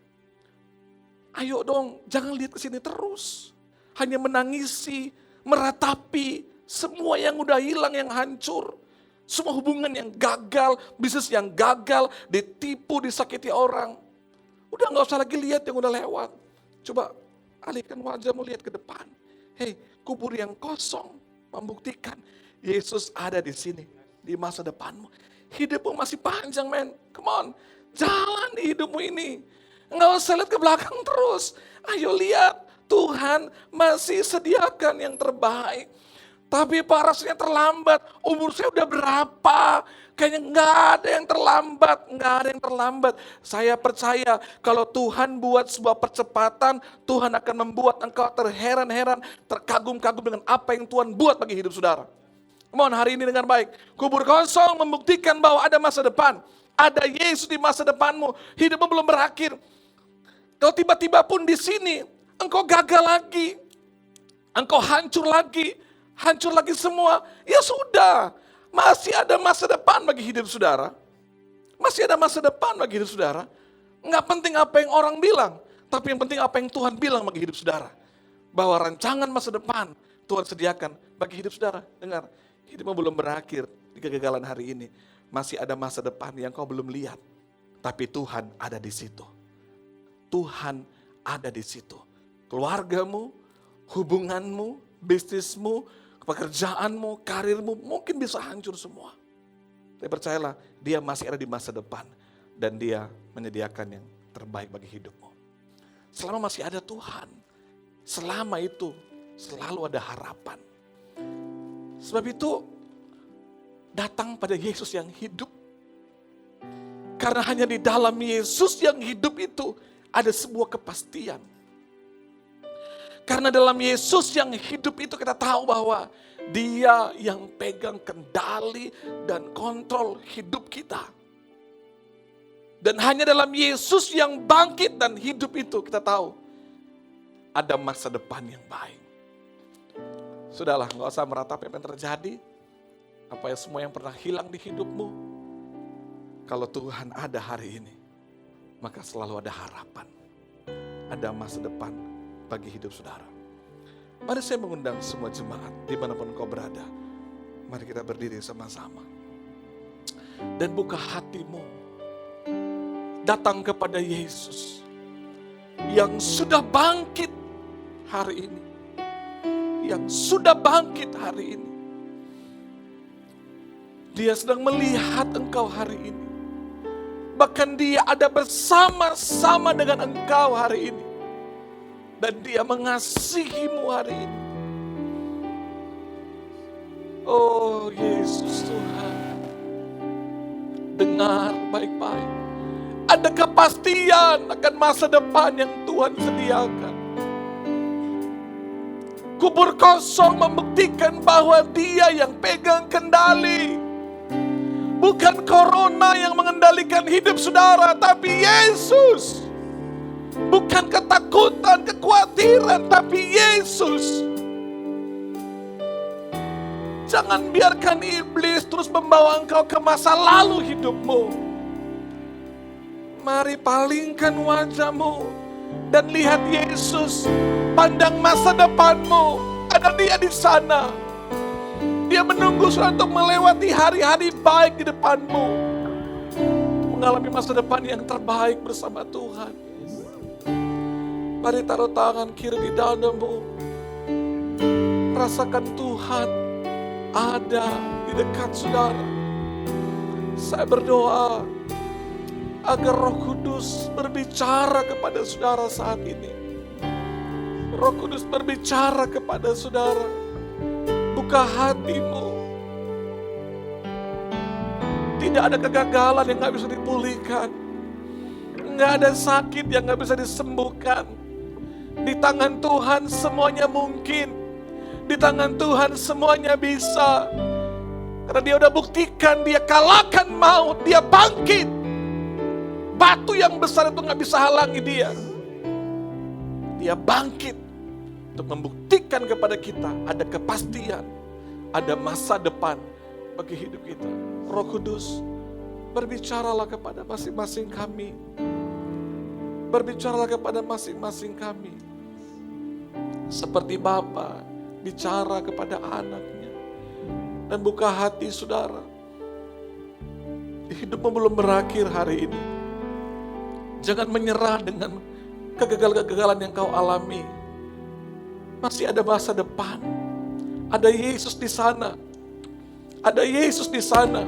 Ayo dong, jangan lihat ke sini terus. Hanya menangisi, meratapi semua yang udah hilang, yang hancur. Semua hubungan yang gagal, bisnis yang gagal, ditipu, disakiti orang. Udah gak usah lagi lihat yang udah lewat. Coba alihkan wajahmu, lihat ke depan. Hei, kubur yang kosong membuktikan Yesus ada di sini, di masa depanmu. Hidupmu masih panjang, men. Come on, jalan di hidupmu ini. Nggak usah lihat ke belakang terus. Ayo lihat, Tuhan masih sediakan yang terbaik. Tapi Pak rasanya terlambat. Umur saya udah berapa? Kayaknya nggak ada yang terlambat. Saya percaya kalau Tuhan buat sebuah percepatan, Tuhan akan membuat engkau terheran-heran, terkagum-kagum dengan apa yang Tuhan buat bagi hidup saudara. Mohon hari ini dengan baik. Kubur kosong membuktikan bahwa ada masa depan. Ada Yesus di masa depanmu. Hidupmu belum berakhir. Kalau tiba-tiba pun di sini, engkau gagal lagi. Engkau hancur lagi semua. Ya sudah. Masih ada masa depan bagi hidup saudara. Nggak penting apa yang orang bilang. Tapi yang penting apa yang Tuhan bilang bagi hidup saudara. Bahwa rancangan masa depan Tuhan sediakan bagi hidup saudara. Dengar, hidupmu belum berakhir di kegagalan hari ini. Masih ada masa depan yang kau belum lihat. Tapi Tuhan ada di situ. Tuhan ada di situ. Keluargamu, hubunganmu, bisnismu, pekerjaanmu, karirmu mungkin bisa hancur semua. Tapi percayalah, dia masih ada di masa depan. Dan dia menyediakan yang terbaik bagi hidupmu. Selama masih ada Tuhan, selama itu selalu ada harapan. Sebab itu, datang pada Yesus yang hidup. Karena hanya di dalam Yesus yang hidup itu ada sebuah kepastian. Karena dalam Yesus yang hidup itu kita tahu bahwa Dia yang pegang kendali dan kontrol hidup kita. Dan hanya dalam Yesus yang bangkit dan hidup itu kita tahu ada masa depan yang baik. Sudahlah, gak usah meratapi apa yang terjadi. Apa yang semua yang pernah hilang di hidupmu. Kalau Tuhan ada hari ini, maka selalu ada harapan. Ada masa depan bagi hidup saudara. Mari saya mengundang semua jemaat dimanapun kau berada. Mari kita berdiri sama-sama. Dan buka hatimu. Datang kepada Yesus. Yang sudah bangkit hari ini. Yang sudah bangkit hari ini. Dia sedang melihat engkau hari ini. Bahkan dia ada bersama-sama dengan engkau hari ini. Dan dia mengasihimu hari ini. Oh Yesus Tuhan. Dengar baik-baik. Ada kepastian akan masa depan yang Tuhan sediakan. Kubur kosong membuktikan bahwa Dia yang pegang kendali. Bukan corona yang mengendalikan hidup saudara, tapi Yesus. Bukan ketakutan, kekhawatiran, tapi Yesus. Jangan biarkan iblis terus membawa engkau ke masa lalu hidupmu. Mari palingkan wajahmu dan lihat Yesus. Pandang masa depanmu, ada Dia di sana. Dia menunggu saudara untuk melewati hari-hari baik di depanmu. Mengalami masa depan yang terbaik bersama Tuhan. Mari taruh tangan kiri di dadamu. Rasakan Tuhan ada di dekat saudara. Saya berdoa agar Roh Kudus berbicara kepada saudara saat ini. Roh Kudus berbicara kepada saudara. Buka hatimu. Tidak ada kegagalan yang gak bisa dipulihkan. Gak ada sakit yang gak bisa disembuhkan. Di tangan Tuhan semuanya mungkin. Di tangan Tuhan semuanya bisa. Karena Dia udah buktikan, Dia kalahkan maut, Dia bangkit. Batu yang besar itu gak bisa halangi Dia. Dia bangkit untuk membuktikan kepada kita ada kepastian, ada masa depan bagi hidup kita. Roh Kudus, berbicaralah kepada masing-masing kami. Berbicaralah kepada masing-masing kami. Seperti Bapa bicara kepada anaknya. Dan buka hati saudara. Hidupmu belum berakhir hari ini. Jangan menyerah dengan kegagalan-kegagalan yang kau alami. Masih ada masa depan. Ada Yesus di sana. Ada Yesus di sana.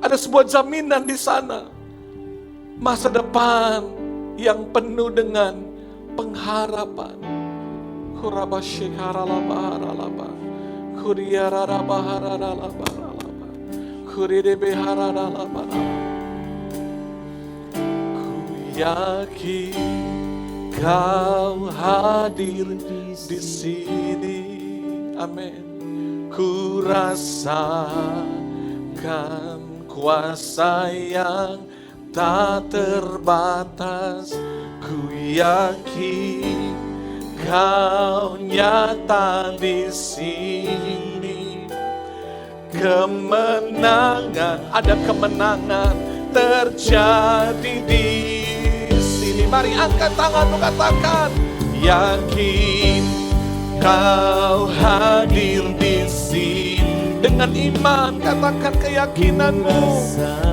Ada sebuah jaminan di sana. Masa depan yang penuh dengan pengharapan. Kurabashikaralabaharalaba. Kuriyararabaharalabaralaba. Kuridebeharalabaralaba. Ku yakin Kau hadir di sini, amin. Ku rasakan kuasa yang tak terbatas. Ku yakin Kau nyata di sini. Kemenangan, ada kemenangan terjadi di sini. Mari angkat tanganmu, katakan, yakin Kau hadir di sini. Dengan iman katakan keyakinanmu.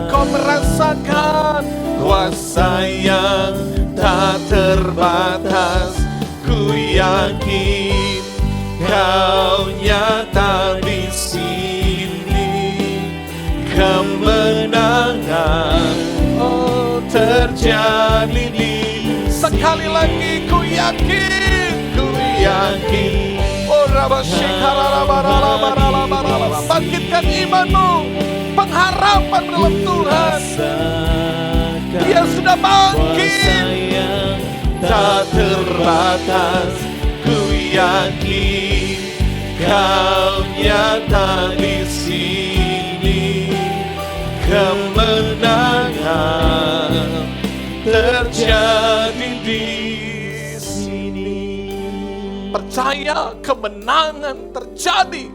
Kau merasakan kuasa yang tak terbatas. Ku yakin Kau nyata di sini. Kemenangan terjadi di sekali lagi. Ku yakin, ku yakin. Oh rabashikaralabaralabaralabaralabar. Bangkitkan imanmu, pengharapan dalam Tuhan. Dia sudah bangkit, tak terbatas. Ku yakin Kau nyata di sini. Kemenangan terjadi di sini. Percaya kemenangan terjadi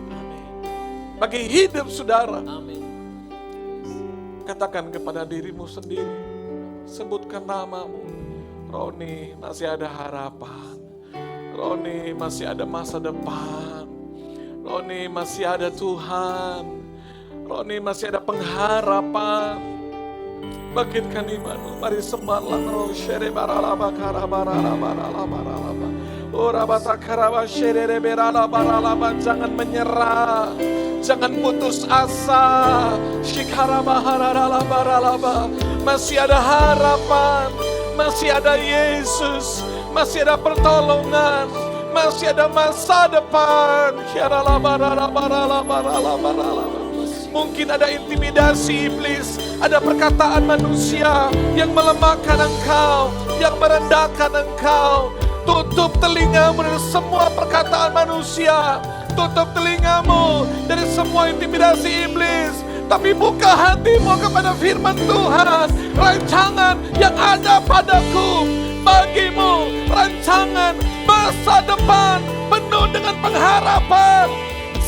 bagi hidup saudara. Katakan kepada dirimu sendiri, sebutkan namamu. Roni, masih ada harapan. Roni, masih ada masa depan. Roni, masih ada Tuhan. Roni, masih ada pengharapan. Bangkitkan imanmu. Mari sembahlah roh shere baralaba karabaralabaralabaralaba. Ora batakarawa shere beralabaralaba. Jangan menyerah. Jangan putus asa. Shikarabaharalabaralaba. Masih ada harapan. Masih ada Yesus. Masih ada pertolongan. Masih ada masa depan. Shikarabaralabaralabaralabaralaba. Mungkin ada intimidasi iblis, ada perkataan manusia yang melemahkan engkau, yang merendahkan engkau. Tutup telingamu dari semua perkataan manusia. Tutup telingamu dari semua intimidasi iblis. Tapi buka hatimu kepada firman Tuhan. Rancangan yang ada padaku, bagimu rancangan masa depan penuh dengan pengharapan.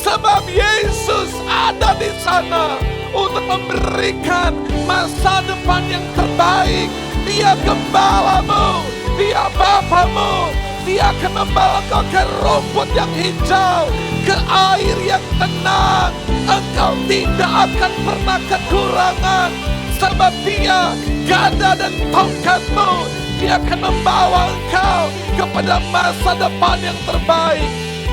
Sebab Yesus ada di sana untuk memberikan masa depan yang terbaik. Dia gembalamu, Dia Bapamu. Dia akan membawa kau ke rumput yang hijau, ke air yang tenang. Engkau tidak akan pernah kekurangan. Sebab Dia gada dan tongkatmu. Dia akan membawa engkau kepada masa depan yang terbaik.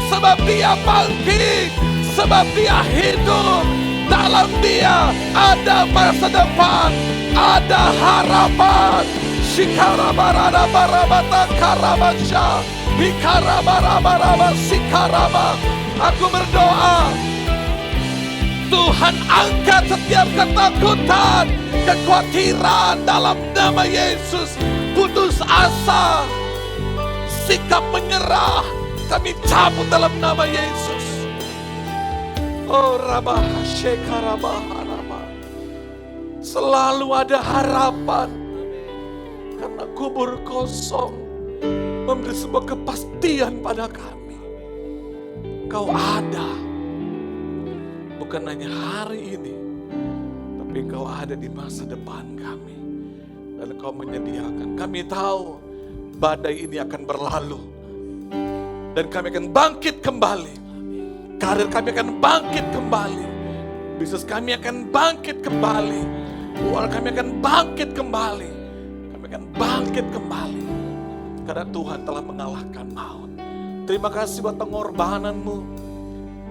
Sebab Dia bangkit, sebab Dia hidup. Dalam Dia ada masa depan, ada harapan. Shikarabarada barabata karabasha, bikarabaraba sikaraba. Aku berdoa, Tuhan angkat setiap ketakutan, kekhawatiran dalam nama Yesus. Putus asa, sikap menyerah, kami cabut dalam nama Yesus. Oh Rabah Shekarabah. Selalu ada harapan. Karena kubur kosong memberi sebuah kepastian pada kami. Kau ada. Bukan hanya hari ini, tapi Kau ada di masa depan kami. Dan Kau menyediakan. Kami tahu badai ini akan berlalu. Dan kami akan bangkit kembali. Karir kami akan bangkit kembali. Bisnis kami akan bangkit kembali. Keluarga kami akan bangkit kembali. Kami akan bangkit kembali. Karena Tuhan telah mengalahkan maut. Terima kasih buat pengorbananmu.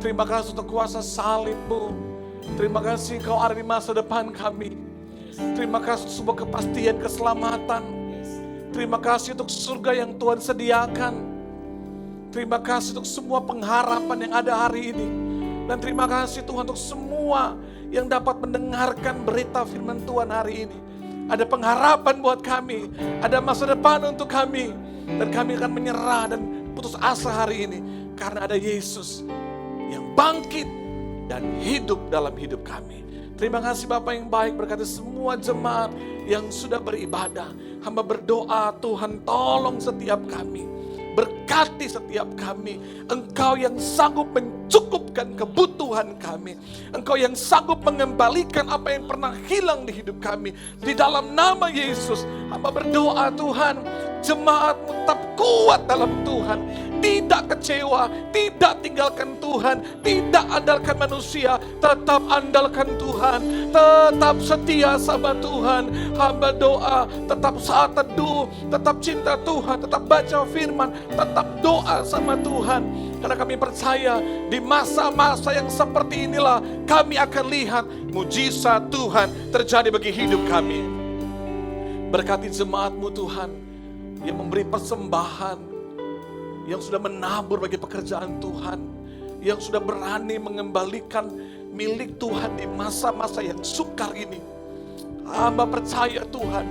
Terima kasih untuk kuasa salibmu. Terima kasih Kau ada di masa depan kami. Terima kasih untuk sebuah kepastian keselamatan. Terima kasih untuk surga yang Tuhan sediakan. Terima kasih untuk semua pengharapan yang ada hari ini. Dan terima kasih Tuhan untuk semua yang dapat mendengarkan berita firman Tuhan hari ini. Ada pengharapan buat kami. Ada masa depan untuk kami. Dan kami akan menyerah dan putus asa hari ini. Karena ada Yesus yang bangkit dan hidup dalam hidup kami. Terima kasih Bapak yang baik, berkati semua jemaat yang sudah beribadah. Hamba berdoa, Tuhan tolong setiap kami. Berkati setiap kami. Engkau yang sanggup mencukupkan kebutuhan kami. Engkau yang sanggup mengembalikan apa yang pernah hilang di hidup kami. Di dalam nama Yesus, hamba berdoa Tuhan, jemaat-Mu tetap kuat dalam Tuhan. Tidak kecewa, tidak tinggalkan Tuhan, tidak andalkan manusia, tetap andalkan Tuhan, tetap setia sama Tuhan. Hamba doa, tetap saat teduh, tetap cinta Tuhan, tetap baca firman, tetap doa sama Tuhan. Karena kami percaya di masa-masa yang seperti inilah kami akan lihat mujizat Tuhan terjadi bagi hidup kami. Berkati jemaat-Mu Tuhan yang memberi persembahan, yang sudah menabur bagi pekerjaan Tuhan, yang sudah berani mengembalikan milik Tuhan di masa-masa yang sukar ini. Hamba percaya Tuhan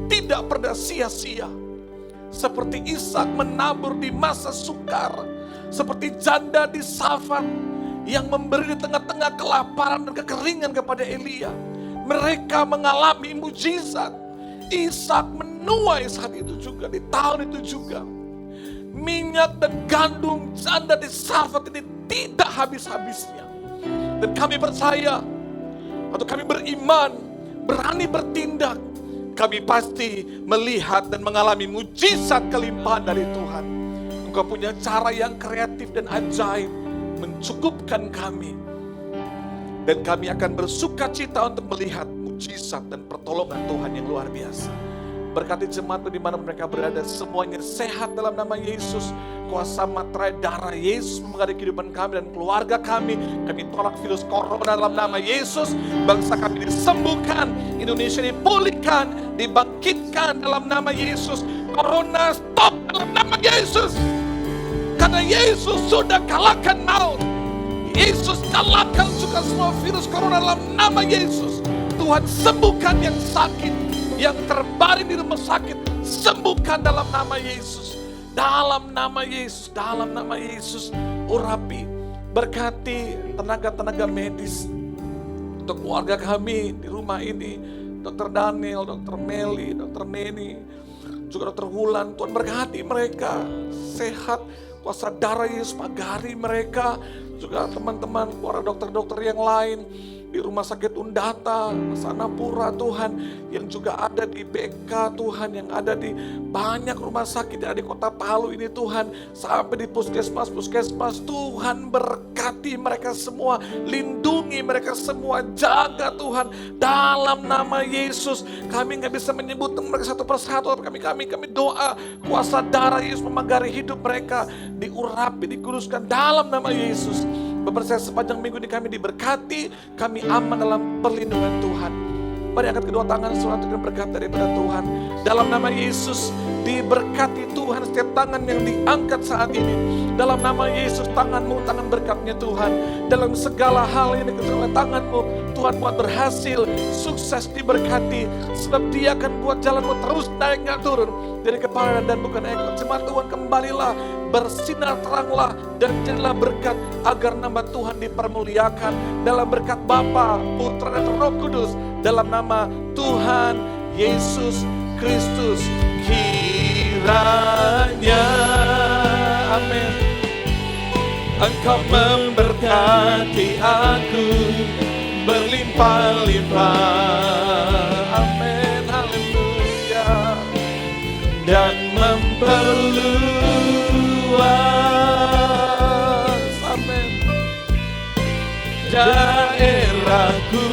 tidak pernah sia-sia. Seperti Ishak menabur di masa sukar, seperti janda di Safat yang memberi di tengah-tengah kelaparan dan kekeringan kepada Elia. Mereka mengalami mujizat. Ishak menuai saat itu juga, di tahun itu juga. Minyak dan gandum janda di Safat ini tidak habis-habisnya. Dan kami percaya, atau kami beriman, berani bertindak, kami pasti melihat dan mengalami mujizat kelimpahan dari Tuhan. Engkau punya cara yang kreatif dan ajaib mencukupkan kami. Dan kami akan bersuka cita untuk melihat mujizat dan pertolongan Tuhan yang luar biasa. Berkati jemaat di mana mereka berada, semuanya sehat dalam nama Yesus. Kuasa materai darah Yesus mengalir kehidupan kami dan keluarga kami. Kami tolak virus corona dalam nama Yesus. Bangsa kami disembuhkan, Indonesia dipulihkan, dibangkitkan dalam nama Yesus. Corona stop dalam nama Yesus. Karena Yesus sudah kalahkan maut. Yesus, kalahkan juga semua virus corona dalam nama Yesus. Tuhan, sembuhkan yang sakit, yang terbaring di rumah sakit, sembuhkan dalam nama Yesus. Dalam nama Yesus, dalam nama Yesus. Urapi, berkati tenaga-tenaga medis untuk keluarga kami di rumah ini. Dr. Daniel, Dr. Meli, Dr. Neni, juga Dr. Wulan. Tuhan berkati mereka sehat, kuasa darah Yesus pagari mereka. Juga teman-teman para dokter-dokter yang lain di Rumah Sakit Undata, Sanapura Tuhan, yang juga ada di BK Tuhan, yang ada di banyak rumah sakit yang ada di kota Palu ini Tuhan, sampai di puskesmas Tuhan berkati mereka semua, lindungi mereka semua, jaga Tuhan, dalam nama Yesus. Kami gak bisa menyebut mereka satu persatu, tapi kami doa kuasa darah Yesus memagari hidup mereka, diurapi, dikuduskan dalam nama Yesus. Beberapa sepanjang minggu ini kami diberkati, kami aman dalam perlindungan Tuhan. Mari angkat kedua tangan, suratukan berkat daripada Tuhan. Dalam nama Yesus, diberkati Tuhan setiap tangan yang diangkat saat ini. Dalam nama Yesus, tanganmu, tangan berkatnya Tuhan. Dalam segala hal yang dikerjakan oleh tanganmu, Tuhan buat berhasil, sukses, diberkati. Sebab Dia akan buat jalanmu terus naik gak turun, dari kepala dan bukan ekor. Jemaat Tuhan, kembalilah, bersinar teranglah, dan jadilah berkat agar nama Tuhan dipermuliakan. Dalam berkat Bapa, Putra dan Roh Kudus, dalam nama Tuhan Yesus Kristus, kiranya, amin, Engkau memberkati aku berlimpah-limpah, amin, haleluya, dan memperluas, amin, daerahku.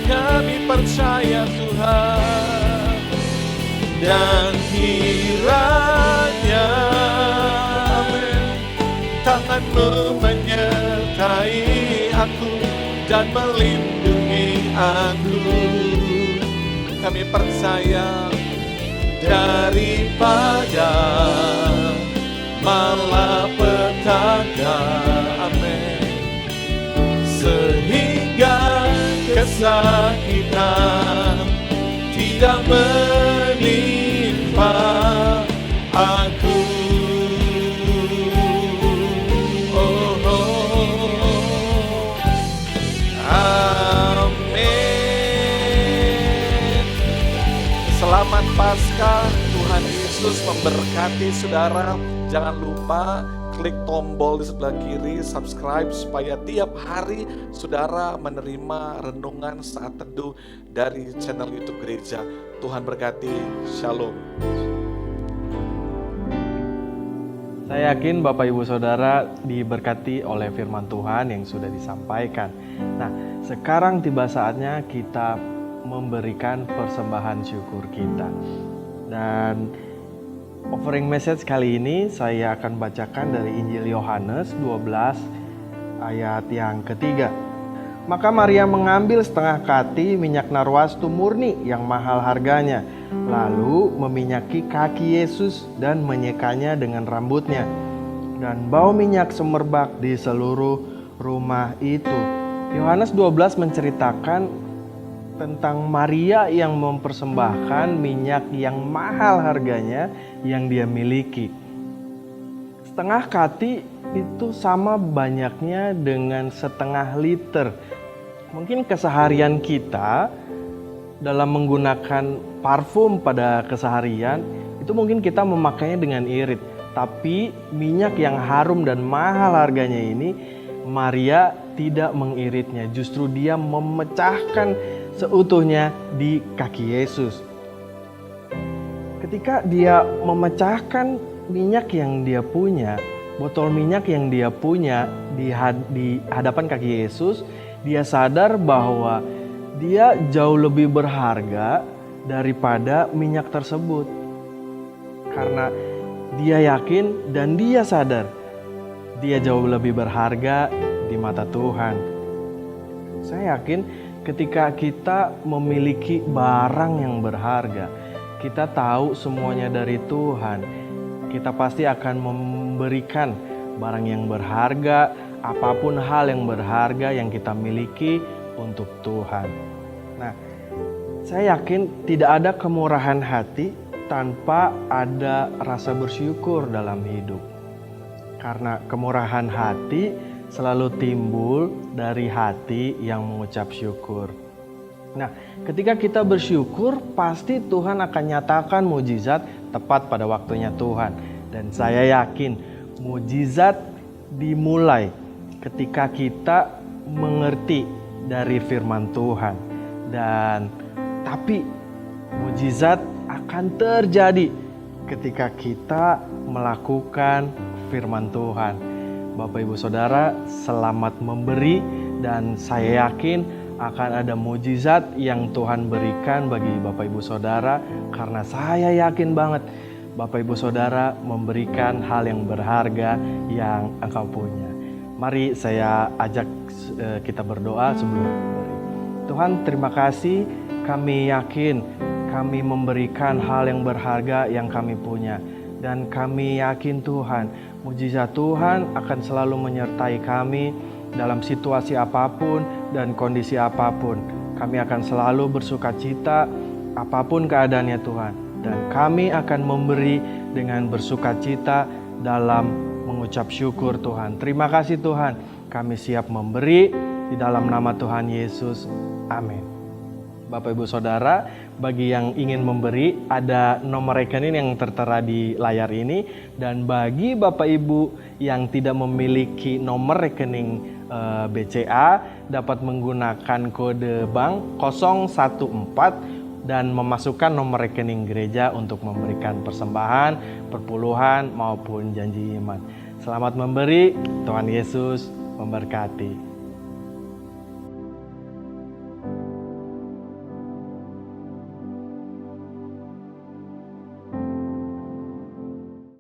Kami percaya Tuhan, dan kiranya, amin, tangan-Mu menyertai aku dan melindungi aku. Kami percaya daripada malapetaka, amin, sehingga kesakitan tidak menimpa aku. Oh, oh, amin. Selamat Paskah, Tuhan Yesus memberkati saudara. Jangan lupa klik tombol di sebelah kiri, subscribe, supaya tiap hari saudara menerima renungan saat teduh dari channel YouTube Gereja. Tuhan berkati, Shalom. Saya yakin Bapak Ibu Saudara diberkati oleh firman Tuhan yang sudah disampaikan. Nah, sekarang tiba saatnya kita memberikan persembahan syukur kita. Dan offering message kali ini saya akan bacakan dari Injil Yohanes 12 ayat yang ketiga. Maka Maria mengambil setengah kati minyak narwastu murni yang mahal harganya, lalu meminyaki kaki Yesus dan menyekanya dengan rambutnya. Dan bau minyak semerbak di seluruh rumah itu. Yohanes 12 menceritakan tentang Maria yang mempersembahkan minyak yang mahal harganya yang dia miliki. Setengah kati itu sama banyaknya dengan setengah liter. Mungkin keseharian kita dalam menggunakan parfum pada keseharian itu mungkin kita memakainya dengan irit. Tapi minyak yang harum dan mahal harganya ini, Maria tidak mengiritnya. Justru dia memecahkan seutuhnya di kaki Yesus. Ketika dia memecahkan minyak yang dia punya, botol minyak yang dia punya di hadapan kaki Yesus, dia sadar bahwa dia jauh lebih berharga daripada minyak tersebut. Karena dia yakin dan dia sadar dia jauh lebih berharga di mata Tuhan. Saya yakin ketika kita memiliki barang yang berharga, kita tahu semuanya dari Tuhan, kita pasti akan memberikan barang yang berharga, apapun hal yang berharga yang kita miliki untuk Tuhan. Nah, saya yakin tidak ada kemurahan hati tanpa ada rasa bersyukur dalam hidup. Karena kemurahan hati selalu timbul dari hati yang mengucap syukur. Nah, ketika kita bersyukur, pasti Tuhan akan nyatakan mujizat tepat pada waktunya Tuhan. Dan saya yakin mujizat dimulai ketika kita mengerti dari firman Tuhan. Tapi mujizat akan terjadi ketika kita melakukan firman Tuhan. Bapak Ibu Saudara, selamat memberi, dan saya yakin akan ada mujizat yang Tuhan berikan bagi Bapak Ibu Saudara, karena saya yakin banget Bapak Ibu Saudara memberikan hal yang berharga yang engkau punya. Mari saya ajak kita berdoa sebelum memberi. Tuhan, terima kasih, kami yakin kami memberikan hal yang berharga yang kami punya. Dan kami yakin Tuhan, mujizat Tuhan akan selalu menyertai kami dalam situasi apapun dan kondisi apapun. Kami akan selalu bersukacita apapun keadaannya Tuhan. Dan kami akan memberi dengan bersukacita dalam mengucap syukur Tuhan. Terima kasih Tuhan, kami siap memberi di dalam nama Tuhan Yesus. Amin. Bapak Ibu Saudara, bagi yang ingin memberi, ada nomor rekening yang tertera di layar ini. Dan bagi Bapak Ibu yang tidak memiliki nomor rekening BCA, dapat menggunakan kode bank 014 dan memasukkan nomor rekening gereja untuk memberikan persembahan, perpuluhan maupun janji iman. Selamat memberi, Tuhan Yesus memberkati.